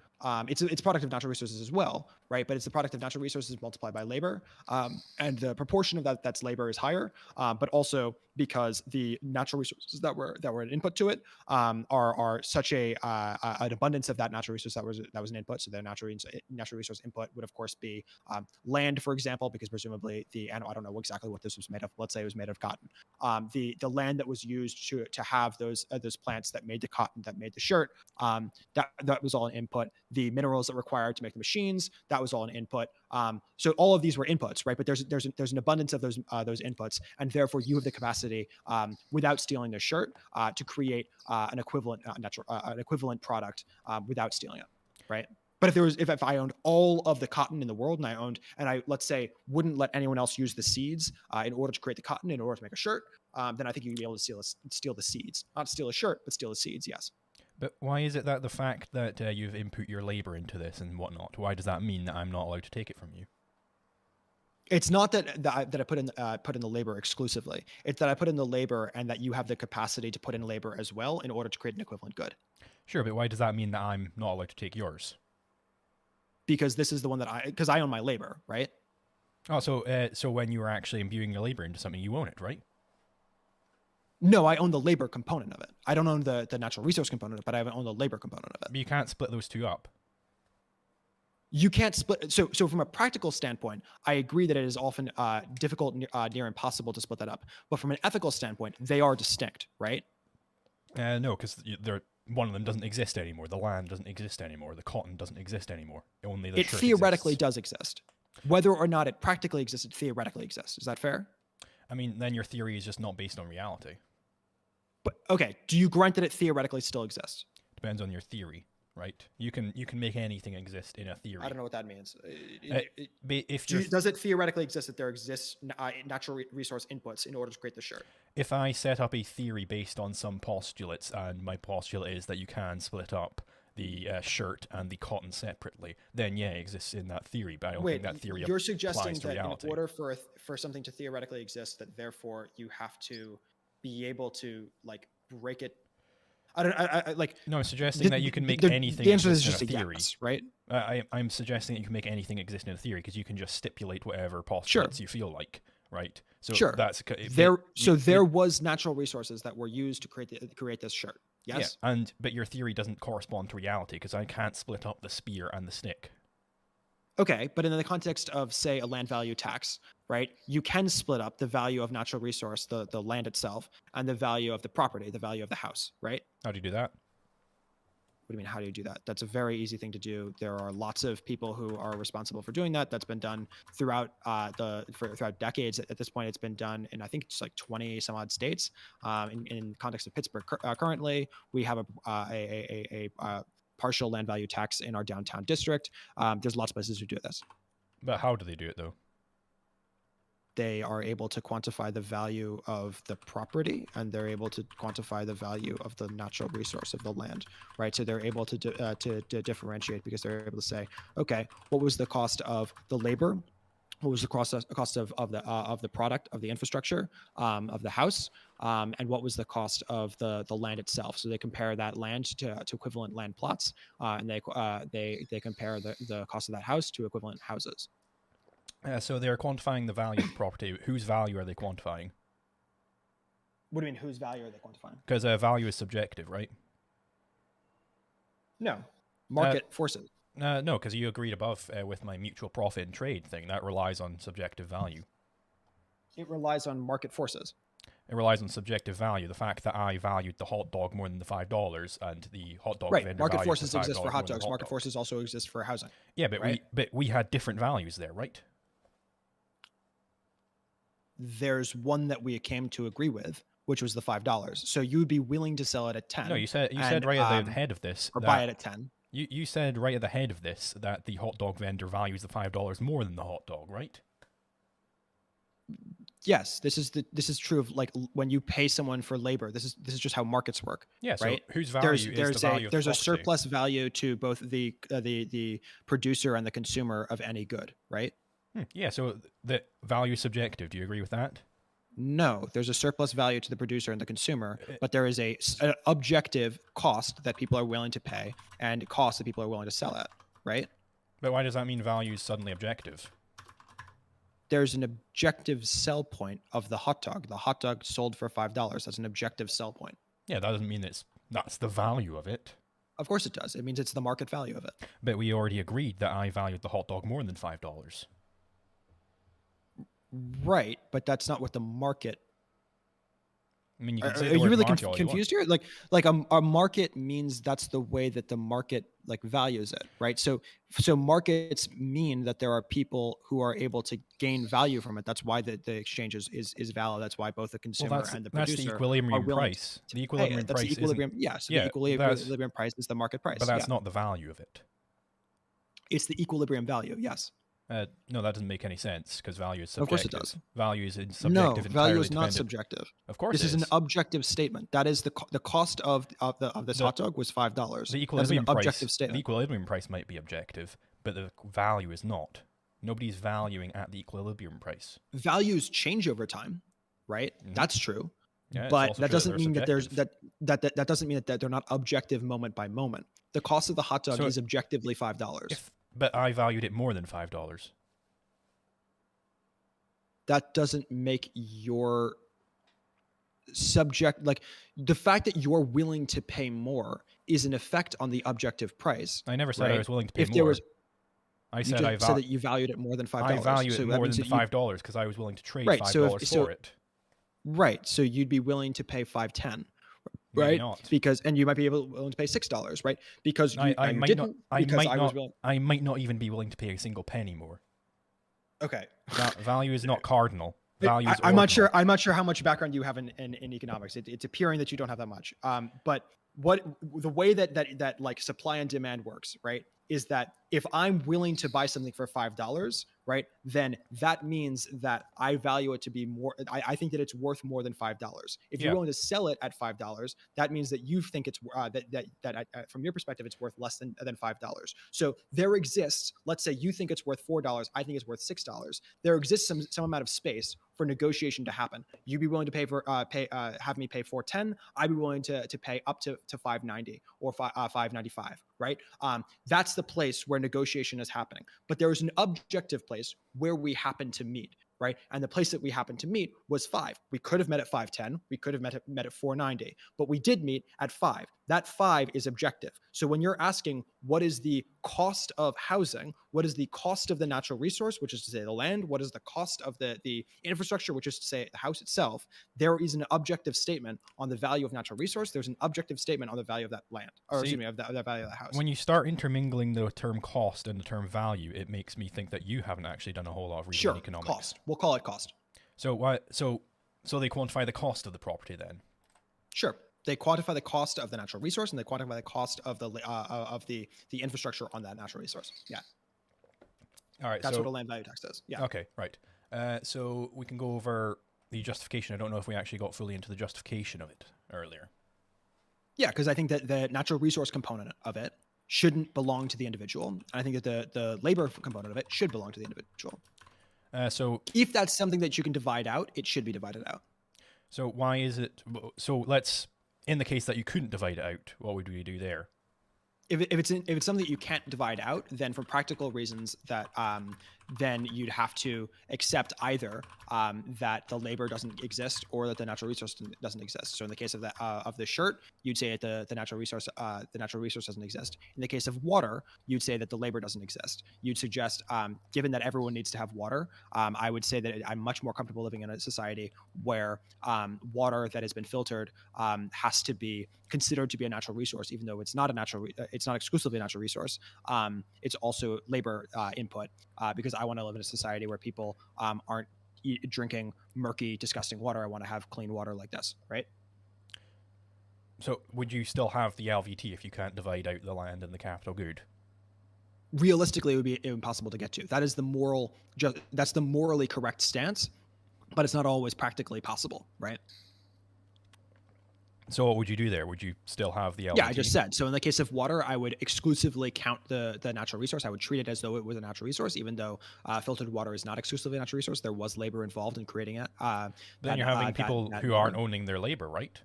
It's product of natural resources as well, right? But it's the product of natural resources multiplied by labor, and the proportion of that's labor is higher. But also because the natural resources that were an input to it are such an abundance of that natural resource that was an input. So the natural resource input would of course be land, for example, because presumably I don't know exactly what this was made of. Let's say it was made of cotton. The land that was used to have those plants that made the cotton that made the shirt, that was all an input. The minerals that were required to make the machines, that was all an input. So all of these were inputs, right? But there's an abundance of those inputs, and therefore you have the capacity, without stealing the shirt, to create an equivalent product without stealing it, right? But if I owned all of the cotton in the world and I let's say wouldn't let anyone else use the seeds in order to create the cotton in order to make a shirt, then I think you'd be able to steal the seeds, not steal a shirt, but steal the seeds. Yes. But why is it that the fact that you've input your labor into this and whatnot, why does that mean that I'm not allowed to take it from you? It's not that I put in the labor exclusively. It's that I put in the labor and that you have the capacity to put in labor as well in order to create an equivalent good. Sure, but why does that mean that I'm not allowed to take yours? Because this is the one because I own my labor, right? Oh, so when you are actually imbuing your labor into something, you own it, right? No, I own the labor component of it. I don't own the natural resource component of it, but I own the labor component of it. But you can't split those two up. You can't split. So from a practical standpoint, I agree that it is often difficult, near impossible to split that up. But from an ethical standpoint, they are distinct, right? No, because one of them doesn't exist anymore. The land doesn't exist anymore. The cotton doesn't exist anymore. Only the It shirt theoretically exists. does exist. Whether or not it practically exists, it theoretically exists. Is that fair? I mean, then your theory is just not based on reality. But okay, do you grant that it theoretically still exists? Depends on your theory, right? You can make anything exist in a theory. I don't know what that means. Does it theoretically exist that there exists natural resource inputs in order to create the shirt? If I set up a theory based on some postulates, and my postulate is that you can split up the shirt and the cotton separately, then yeah, it exists in that theory. But I don't think that theory you're suggesting applies to that reality. in order for something to theoretically exist, that therefore you have to be able to like break it. I like. No, I'm suggesting that you can make anything the answer is exist just in a a theory. yes, right? I'm suggesting that you can make anything exist in a theory because you can just stipulate whatever postulates you feel like, right? So sure. That's there was natural resources that were used to create this shirt. Yes. Yeah, but your theory doesn't correspond to reality because I can't split up the spear and the stick. Okay, but in the context of, say, a land value tax, right, you can split up the value of natural resource, the land itself, and the value of the property, the value of the house, right? How do you do that? What do you mean, how do you do that? That's a very easy thing to do. There are lots of people who are responsible for doing that. That's been done throughout throughout decades. At this point, it's been done in, I think, it's like 20 some odd states. In context of Pittsburgh, currently, we have a partial land value tax in our downtown district. There's lots of places who do this. But how do they do it, though? They are able to quantify the value of the property, and they're able to quantify the value of the natural resource of the land, right? So they're able to differentiate because they're able to say, okay, what was the cost of the labor what was the cost of the product, of the infrastructure, of the house, and what was the cost of the land itself. So they compare that land to equivalent land plots, and they compare the cost of that house to equivalent houses. So they're quantifying the value of the property. Whose value are they quantifying? What do you mean? Whose value are they quantifying? Because value is subjective, right? No, market forces. No, because you agreed above with my mutual profit and trade thing. That relies on subjective value. It relies on market forces. It relies on subjective value. The fact that I valued the hot dog more than the $5 and the hot dog Right. vendor Market valued forces the $5 exist for more hot than the dogs. hot Market dog. forces also exist for housing. Yeah, but right? we had different values there, right? There's one that we came to agree with, which was the $5. So you would be willing to sell it at 10. No, you said right at the head of this, or buy it at 10. You said right at the head of this that the hot dog vendor values the $5 more than the hot dog, right? Yes, this is true of like when you pay someone for labor. This is just how markets work. Yeah. So right? whose value is the value of the property? There's a surplus value to both the producer and the consumer of any good, right? Yeah. So the value is subjective. Do you agree with that? No, there's a surplus value to the producer and the consumer, but there is an objective cost that people are willing to pay and cost that people are willing to sell at, right? But why does that mean value is suddenly objective? There's an objective sell point of the hot dog. The hot dog sold for $5. That's an objective sell point. Yeah, that doesn't mean that's the value of it. Of course it does. It means it's the market value of it. But we already agreed that I valued the hot dog more than $5. Right, but that's not what the market. I mean, you can Are say the you word really market all you confused want. here? Like a market means that's the way that the market like values it, right? So markets mean that there are people who are able to gain value from it. That's why the exchange is valid. That's why both the consumer and the producer that's the equilibrium are willing price. The equilibrium that's price the equilibrium. So the equilibrium price is the market price. But that's not the value of it. It's the equilibrium value. Yes. No, that doesn't make any sense because value is subjective. Of course it does. Value is subjective. No, entirely value is not dependent. subjective. Of course, this is an objective statement. That is the cost of this hot dog was $5. The equilibrium That's an price, objective statement. The equilibrium price might be objective, but the value is not. Nobody's valuing at the equilibrium price. Values change over time, right? Mm-hmm. That's true. Yeah, but that doesn't mean that there's subjective. that doesn't mean that they're not objective moment by moment. The cost of the hot dog is objectively $5. But I valued it more than $5. That doesn't make your subject, like the fact that you're willing to pay more is an effect on the objective price. I never said right? I was willing to pay if more. There was, I said said that you valued it more than $5. I value it so more than $5 because I was willing to trade $5 for it. Right. So you'd be willing to pay $5.10. Right, because and you might be willing to pay $6, right? Because I might not even be willing to pay a single penny more. Okay. Value is not cardinal. Value is I'm not sure. I'm not sure how much background you have in economics. It's appearing that you don't have that much. But the way that like supply and demand works, right, is that if I'm willing to buy something for $5, right, then that means that I value it to be more. I think that it's worth more than $5. If you're willing to sell it at $5, that means that you think it's that from your perspective it's worth less than $5. So there exists. Let's say you think it's worth $4. I think it's worth $6. There exists some amount of space for negotiation to happen. You'd be willing to have me pay $4.10. I'd be willing to pay up to $5.90 or $5.95. Right. That's the place where negotiation is happening. But there is an objective place where we happen to meet. Right. And the place that we happened to meet was 5. We could have met at 5.10. We could have met at 4.90, but we did meet at 5. That 5 is objective. So when you're asking what is the cost of housing, what is the cost of the natural resource, which is to say the land, what is the cost of the infrastructure, which is to say the house itself, there is an objective statement on the value of natural resource. There's an objective statement on the value of that land, or excuse me, of the value of the house. When you start intermingling the term cost and the term value, it makes me think that you haven't actually done a whole lot of reading economics. Cost. We'll call it cost. So they quantify the cost of the property then? Sure. They quantify the cost of the natural resource and they quantify the cost of the infrastructure on that natural resource. Yeah. All right. That's what a land value tax is. Yeah. Okay. Right. So we can go over the justification. I don't know if we actually got fully into the justification of it earlier. Yeah, because I think that the natural resource component of it shouldn't belong to the individual. I think that the labor component of it should belong to the individual. So If that's something that you can divide out, it should be divided out. so why is it? So let's, in the case that you couldn't divide it out, what would we do there? If it's something that you can't divide out, then for practical reasons, that then you'd have to accept either that the labor doesn't exist or that the natural resource doesn't exist. So in the case of the shirt, you'd say that the natural resource doesn't exist. In the case of water, you'd say that the labor doesn't exist. You'd suggest, given that everyone needs to have water, I would say that I'm much more comfortable living in a society where water that has been filtered has to be considered to be a natural resource, even though it's not a it's not exclusively a natural resource. It's also labor input, because I want to live in a society where people aren't drinking murky, disgusting water. I want to have clean water like this, right? So would you still have the LVT if you can't divide out the land and the capital good? Realistically, it would be impossible to get to. That is that's the morally correct stance, but it's not always practically possible, right? So what would you do there? Would you still have the LVT? Yeah, I just said. So in the case of water, I would exclusively count the natural resource. I would treat it as though it was a natural resource, even though filtered water is not exclusively a natural resource. There was labor involved in creating it. Then you're having people who aren't owning their labor, right?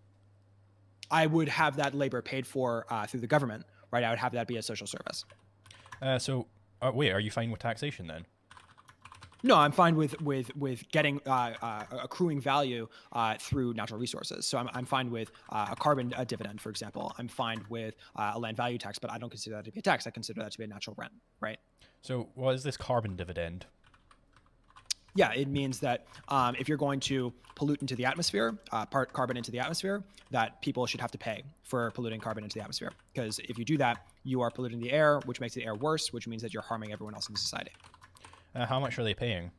I would have that labor paid for through the government, right? I would have that be a social service. Wait, are you fine with taxation then? No, I'm fine with getting accruing value through natural resources. So I'm fine with a carbon dividend, for example. I'm fine with a land value tax, but I don't consider that to be a tax. I consider that to be a natural rent, right? So what is this carbon dividend? Yeah, it means that if you're going to pollute into the atmosphere, part carbon into the atmosphere, that people should have to pay for polluting carbon into the atmosphere. Because if you do that, you are polluting the air, which makes the air worse, which means that you're harming everyone else in society. How much are they paying?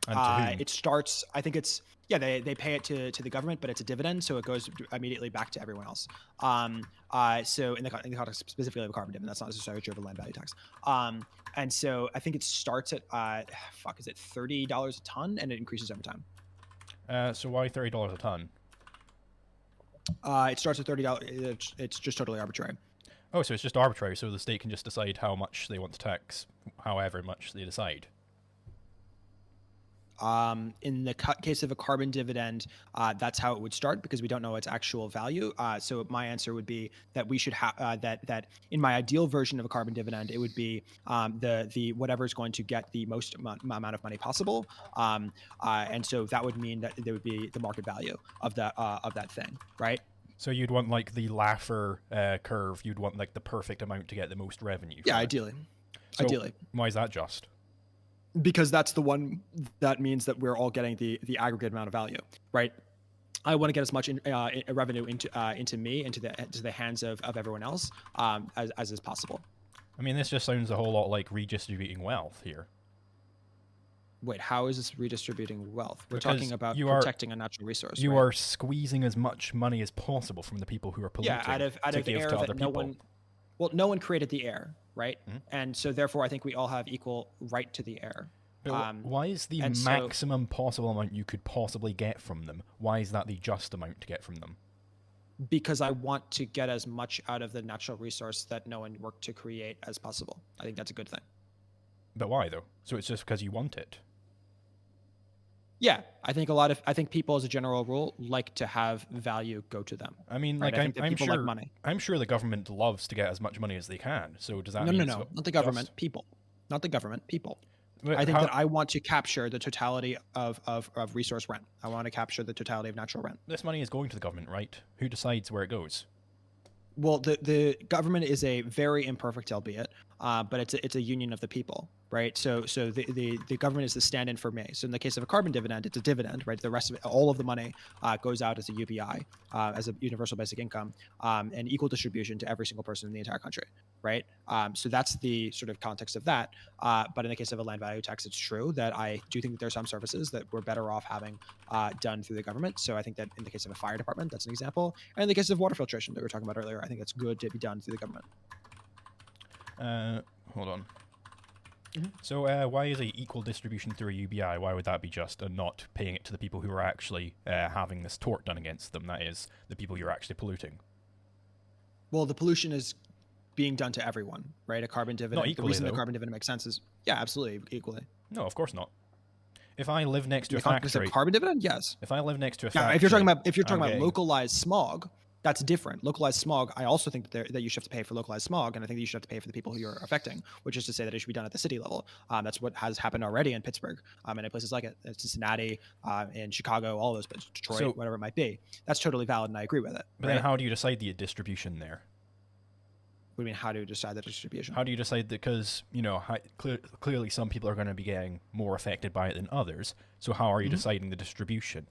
And to whom? It starts, I think it's, yeah, they pay it to the government, but it's a dividend, so it goes immediately back to everyone else. So in the context specifically of a carbon dividend, that's not necessarily true of a land value tax. And so I think it starts at, is it $30 a ton, and it increases over time. So why $30 a ton? It starts at $30. It's just totally arbitrary. Oh, so it's just arbitrary, so the state can just decide how much they want to tax, however much they decide. In the case of a carbon dividend, that's how it would start, because we don't know its actual value. So my answer would be that we should have that in my ideal version of a carbon dividend, it would be the whatever is going to get the most amount of money possible, and so that would mean that there would be the market value of that thing, right? So you'd want like the Laffer curve. You'd want like the perfect amount to get the most revenue. Yeah, ideally. So ideally. Why is that just? Because that's the one that means that we're all getting the aggregate amount of value, right? I want to get as much revenue into me, into the hands of everyone else as is possible. I mean, this just sounds a whole lot like redistributing wealth here. Wait, how is this redistributing wealth? We're Because talking about protecting a natural resource. You right? are squeezing as much money as possible from the people who are polluting. Yeah, out of air that no one. Well, no one created the air, right? Mm-hmm. And so therefore, I think we all have equal right to the air. But why is the maximum possible amount you could possibly get from them? Why is that the just amount to get from them? Because I want to get as much out of the natural resource that no one worked to create as possible. I think that's a good thing. But why though? So it's just because you want it? Yeah, I think people as a general rule like to have value go to them. I mean, right? like I'm sure like money. I'm sure the government loves to get as much money as they can. So does that mean no, not the government, people. Not the government, people. But I think that I want to capture the totality of resource rent. I want to capture the totality of natural rent. This money is going to the government, right? Who decides where it goes? Well, the government is a very imperfect, albeit, but it's a union of the people, right? So the government is the stand-in for me. So in the case of a carbon dividend, it's a dividend, right? The rest of it, all of the money goes out as a UBI, as a universal basic income, and equal distribution to every single person in the entire country, right? So that's the sort of context of that. But in the case of a land value tax, it's true that I do think that there are some services that we're better off having done through the government. So I think that in the case of a fire department, that's an example. And in the case of water filtration that we were talking about earlier, I think that's good to be done through the government. Hold on. Mm-hmm. So why is a equal distribution through a UBI? Why would that be just, and not paying it to the people who are actually having this tort done against them? That is, the people you're actually polluting. Well, the pollution is being done to everyone, right? A carbon dividend. Not equally, the reason though. the carbon dividend makes sense is, yeah, absolutely equally. No, of course not. If I live next to In a the context of factory, carbon dividend, yes. if I live next to a Now, factory, if you're I'm talking about getting localized smog, that's different. Localized smog, I also think that you should have to pay for localized smog, and I think that you should have to pay for the people who you're affecting, which is to say that it should be done at the city level. That's what has happened already in Pittsburgh, and in places like it, Cincinnati, in Chicago, all those places, Detroit, so. whatever it might be. That's totally valid, and I agree with it. But then, Right? how do you decide the distribution there? What do you mean? How do you decide the distribution? How do you decide that? Because clearly some people are going to be getting more affected by it than others. So how are you deciding the distribution?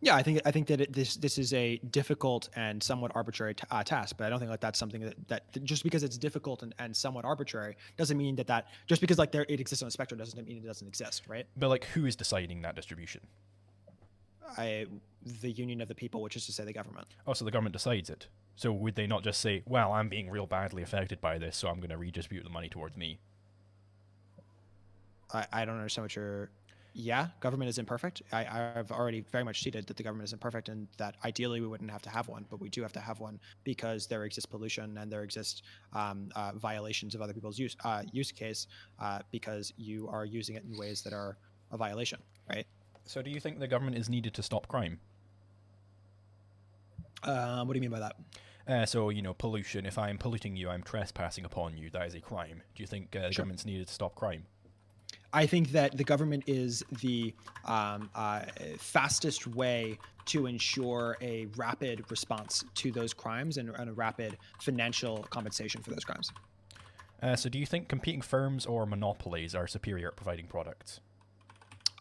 Yeah, I think that this is a difficult and somewhat arbitrary task, but I don't think that's something that just because it's difficult and somewhat arbitrary doesn't mean that just because like it exists on a spectrum doesn't mean it doesn't exist, right? But like, who is deciding that distribution? The union of the people, which is to say the government. Oh, so the government decides it. So would they not just say, well, I'm being real badly affected by this, so I'm going to redistribute the money towards me? I don't understand what you're. Yeah, government is imperfect. I've already very much stated that the government is imperfect and that ideally we wouldn't have to have one, but we do have to have one because there exists pollution and there exist violations of other people's use case because you are using it in ways that are a violation, right? So do you think the government is needed to stop crime? What do you mean by that? So, pollution. If I'm polluting you, I'm trespassing upon you. That is a crime. Do you think the government's needed to stop crime? I think that the government is the fastest way to ensure a rapid response to those crimes and a rapid financial compensation for those crimes. So do you think competing firms or monopolies are superior at providing products?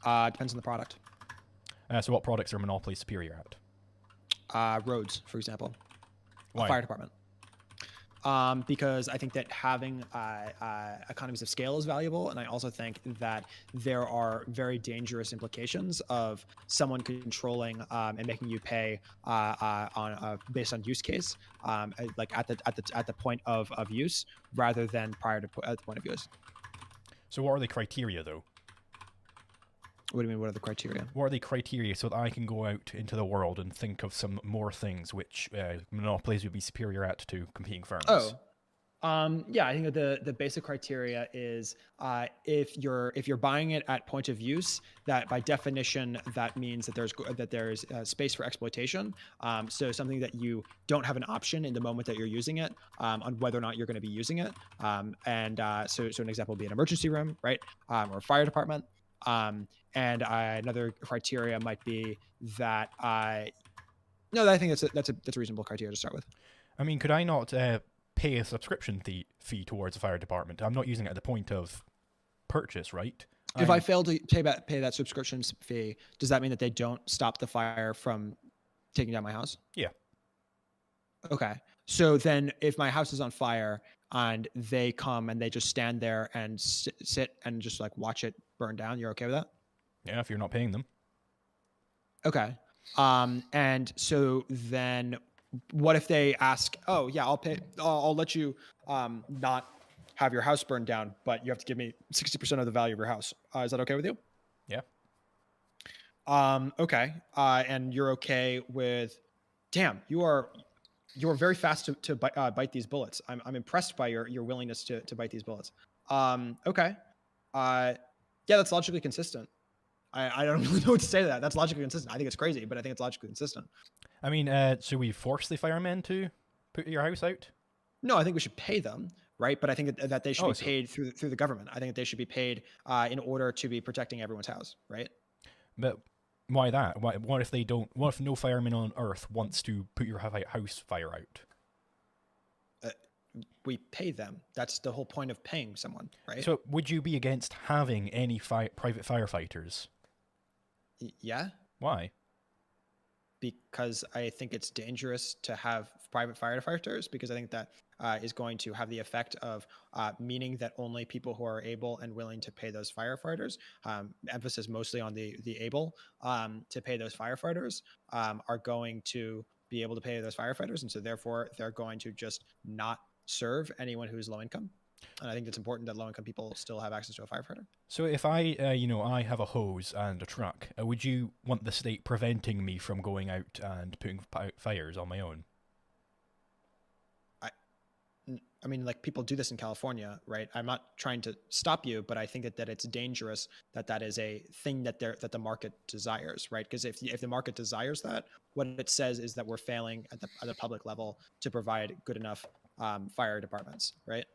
Depends on the product. So what products are monopolies superior at? Roads, for example. Why? A fire department. Because I think that having economies of scale is valuable, and I also think that there are very dangerous implications of someone controlling and making you pay based on use case, like at the point of use, rather than prior to at the point of use. So what are the criteria, though? What do you mean? What are the criteria? What are the criteria so that I can go out into the world and think of some more things which monopolies would be superior at to competing firms? Yeah, I think that the basic criteria is if you're buying it at point of use, that by definition that means that there's space for exploitation. So something that you don't have an option in the moment that you're using it on whether or not you're going to be using it. So an example would be an emergency room, right, or a fire department. And another criteria might be that I think that's a reasonable criteria to start with. I mean, could I not pay a subscription fee towards a fire department? I'm not using it at the point of purchase, right? If I fail to pay that subscription fee, does that mean that they don't stop the fire from taking down my house? Yeah. Okay. So then if my house is on fire and they come and they just stand there and sit and just like watch it burn down, you're okay with that? Yeah, if you're not paying them. Okay. And so then what if they ask, oh yeah, I'll let you not have your house burned down, but you have to give me 60% of the value of your house. Is that okay with you? Yeah. Okay. And you're okay with, damn, you're very fast to bite these bullets. I'm impressed by your willingness to bite these bullets. Okay. Yeah, that's logically consistent. I don't really know what to say to that. That's logically consistent. I think it's crazy, but I think it's logically consistent. I mean, should we force the firemen to put your house out? No, I think we should pay them, right? But I think that they should be paid through the government. I think that they should be paid in order to be protecting everyone's house, right? But why that? What if they don't? What if no fireman on Earth wants to put your house fire out? We pay them. That's the whole point of paying someone, right? So would you be against having any private firefighters? Yeah. Why? Because I think it's dangerous to have private firefighters, because I think that is going to have the effect of meaning that only people who are able and willing to pay those firefighters, emphasis mostly on the able, to pay those firefighters, are going to be able to pay those firefighters. And so therefore they're going to just not serve anyone who's low income. And I think it's important that low-income people still have access to a firefighter. So if I, I have a hose and a truck, would you want the state preventing me from going out and putting fires on my own? I mean, like people do this in California, right? I'm not trying to stop you, but I think that it's dangerous that is a thing that the market desires, right? Because if the market desires that, what it says is that we're failing at the public level to provide good enough fire departments, right?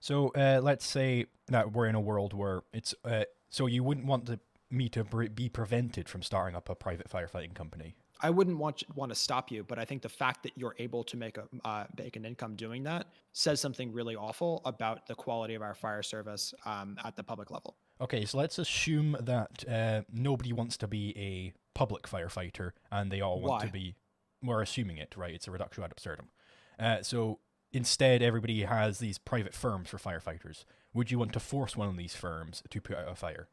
So let's say that we're in a world where it's so you wouldn't want me to be prevented from starting up a private firefighting company. I wouldn't want to stop you, but I think the fact that you're able to make an income doing that says something really awful about the quality of our fire service at the public level. Okay, so let's assume that nobody wants to be a public firefighter, and they all want to Why? be. We're assuming it, right? It's a reductio ad absurdum. So instead, everybody has these private firms for firefighters. Would you want to force one of these firms to put out a fire?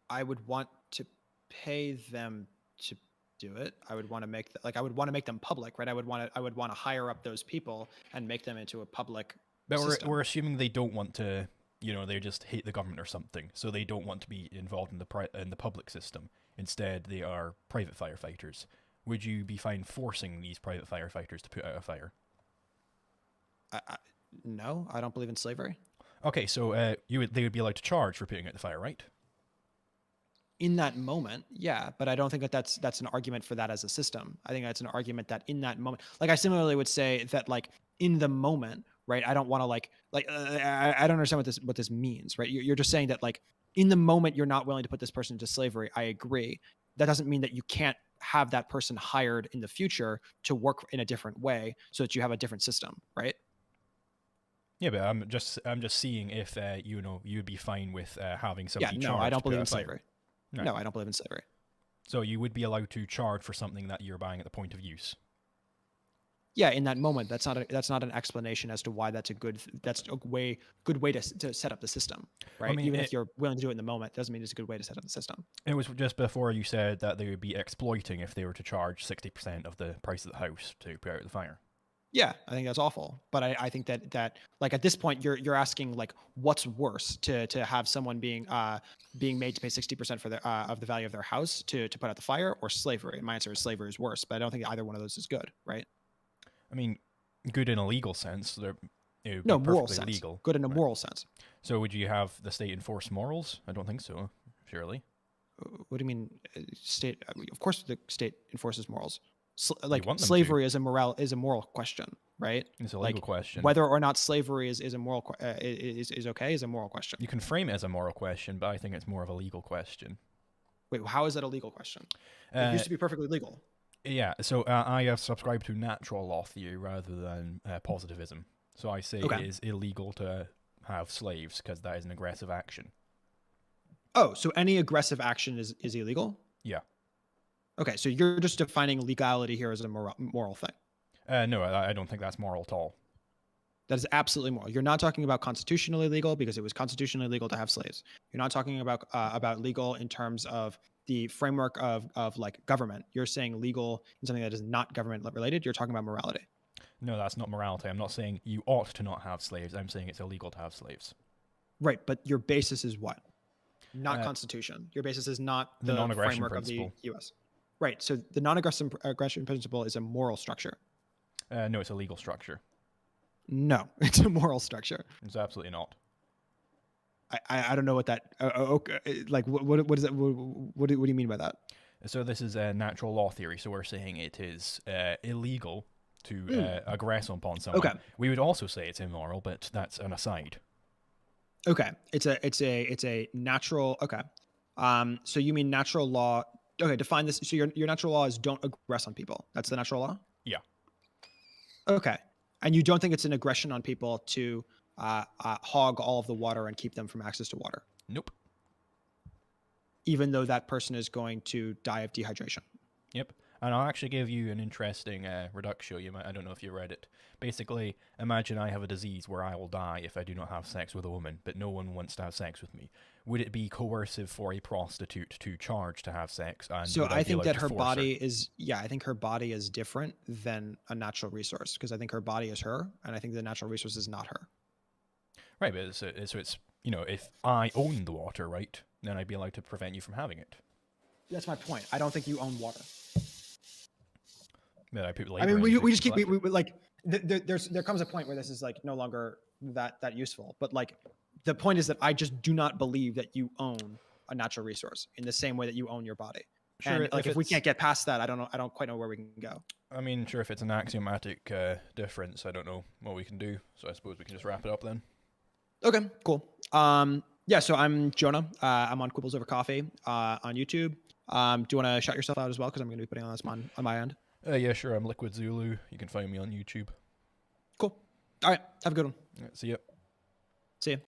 I would want to pay them to do it. I would want to make I would want to make them public, right? I would want to hire up those people and make them into a public But system. we're assuming they don't want to, they just hate the government or something, so they don't want to be involved in the public system. Instead, they are private firefighters. Would you be fine forcing these private firefighters to put out a fire? No, I don't believe in slavery. Okay, so they would be allowed to charge for putting out the fire, right? In that moment, yeah, but I don't think that's an argument for that as a system. I think that's an argument that in that moment, like I similarly would say that like in the moment, right? I don't want to I don't understand what this means, right? You're just saying that like in the moment you're not willing to put this person into slavery. I agree. That doesn't mean that you can't have that person hired in the future to work in a different way so that you have a different system, right? Yeah, but I'm just seeing if you'd be fine with having Yeah, somebody no, charge I don't to put believe out in a fire. slavery. No. No, I don't believe in slavery. So you would be allowed to charge for something that you're buying at the point of use. Yeah, in that moment, that's not an explanation as to why that's a good way to set up the system, right? I mean, Even if you're willing to do it in the moment, doesn't mean it's a good way to set up the system. It was just before you said that they would be exploiting if they were to charge 60% of the price of the house to put out the fire. Yeah, I think that's awful. But I think that like at this point you're asking like what's worse to have someone being made to pay 60% for their of the value of their house to put out the fire, or slavery. And my answer is slavery is worse, but I don't think either one of those is good, right? I mean, good in a legal sense. It would No, be moral perfectly sense. legal. Good in a Right. moral sense. So would you have the state enforce morals? I don't think so. Surely. What do you mean state? I mean, of course the state enforces morals. want them Slavery is a moral question, right? It's a legal question. Whether or not slavery is a moral is okay is a moral question. You can frame it as a moral question, but I think it's more of a legal question. Wait, how is that a legal question? It used to be perfectly legal. Yeah, so I have subscribed to natural law theory rather than positivism. So I say Okay. it is illegal to have slaves because that is an aggressive action. Oh, so any aggressive action is illegal? Yeah. Okay, so you're just defining legality here as a moral thing. No, I don't think that's moral at all. That is absolutely moral. You're not talking about constitutionally legal because it was constitutionally legal to have slaves. You're not talking about legal in terms of the framework of like government. You're saying legal in something that is not government related. You're talking about morality. No, that's not morality. I'm not saying you ought to not have slaves. I'm saying it's illegal to have slaves. Right, but your basis is what? Not Constitution. Your basis is not The the non-aggression framework principle. of the U.S. Right, so the non-aggression principle is a moral structure. No, it's a legal structure. No, it's a moral structure. It's absolutely not. I don't know what that. Okay, like what is that? What do you mean by that? So this is natural law theory. So we're saying it is illegal to aggress upon someone. Okay. We would also say it's immoral, but that's an aside. Okay, it's a natural. Okay, so you mean natural law? Okay, define this. So your natural law is don't aggress on people. That's the natural law. Yeah. Okay, and you don't think it's an aggression on people to hog all of the water and keep them from access to water, Nope. even though that person is going to die of dehydration. Yep. And I'll actually give you an interesting reductio. I don't know if you read it. Basically, imagine I have a disease where I will die if I do not have sex with a woman, but no one wants to have sex with me. Would it be coercive for a prostitute to charge to have sex? And So I think that her body her? is, yeah, I think her body is different than a natural resource because I think her body is her, and I think the natural resource is not her. Right, but so it's if I own the water, right, then I'd be allowed to prevent you from having it. That's my point. I don't think you own water. that I put I labor mean, into we to just keep collect it. we like there comes a point where this is like no longer that useful. But like the point is that I just do not believe that you own a natural resource in the same way that you own your body. Sure, And like if if we it's, can't get past that, I don't quite know where we can go. I mean, sure, if it's an axiomatic difference, I don't know what we can do. So I suppose we can just wrap it up then. Okay, cool. Yeah, so I'm Jonah. I'm on Quibbles Over Coffee on YouTube. Do you want to shout yourself out as well? Because I'm going to be putting on this on my end. Yeah, sure. I'm Liquid Zulu. You can find me on YouTube. Cool. All right. Have a good one. Yeah, see ya. See you.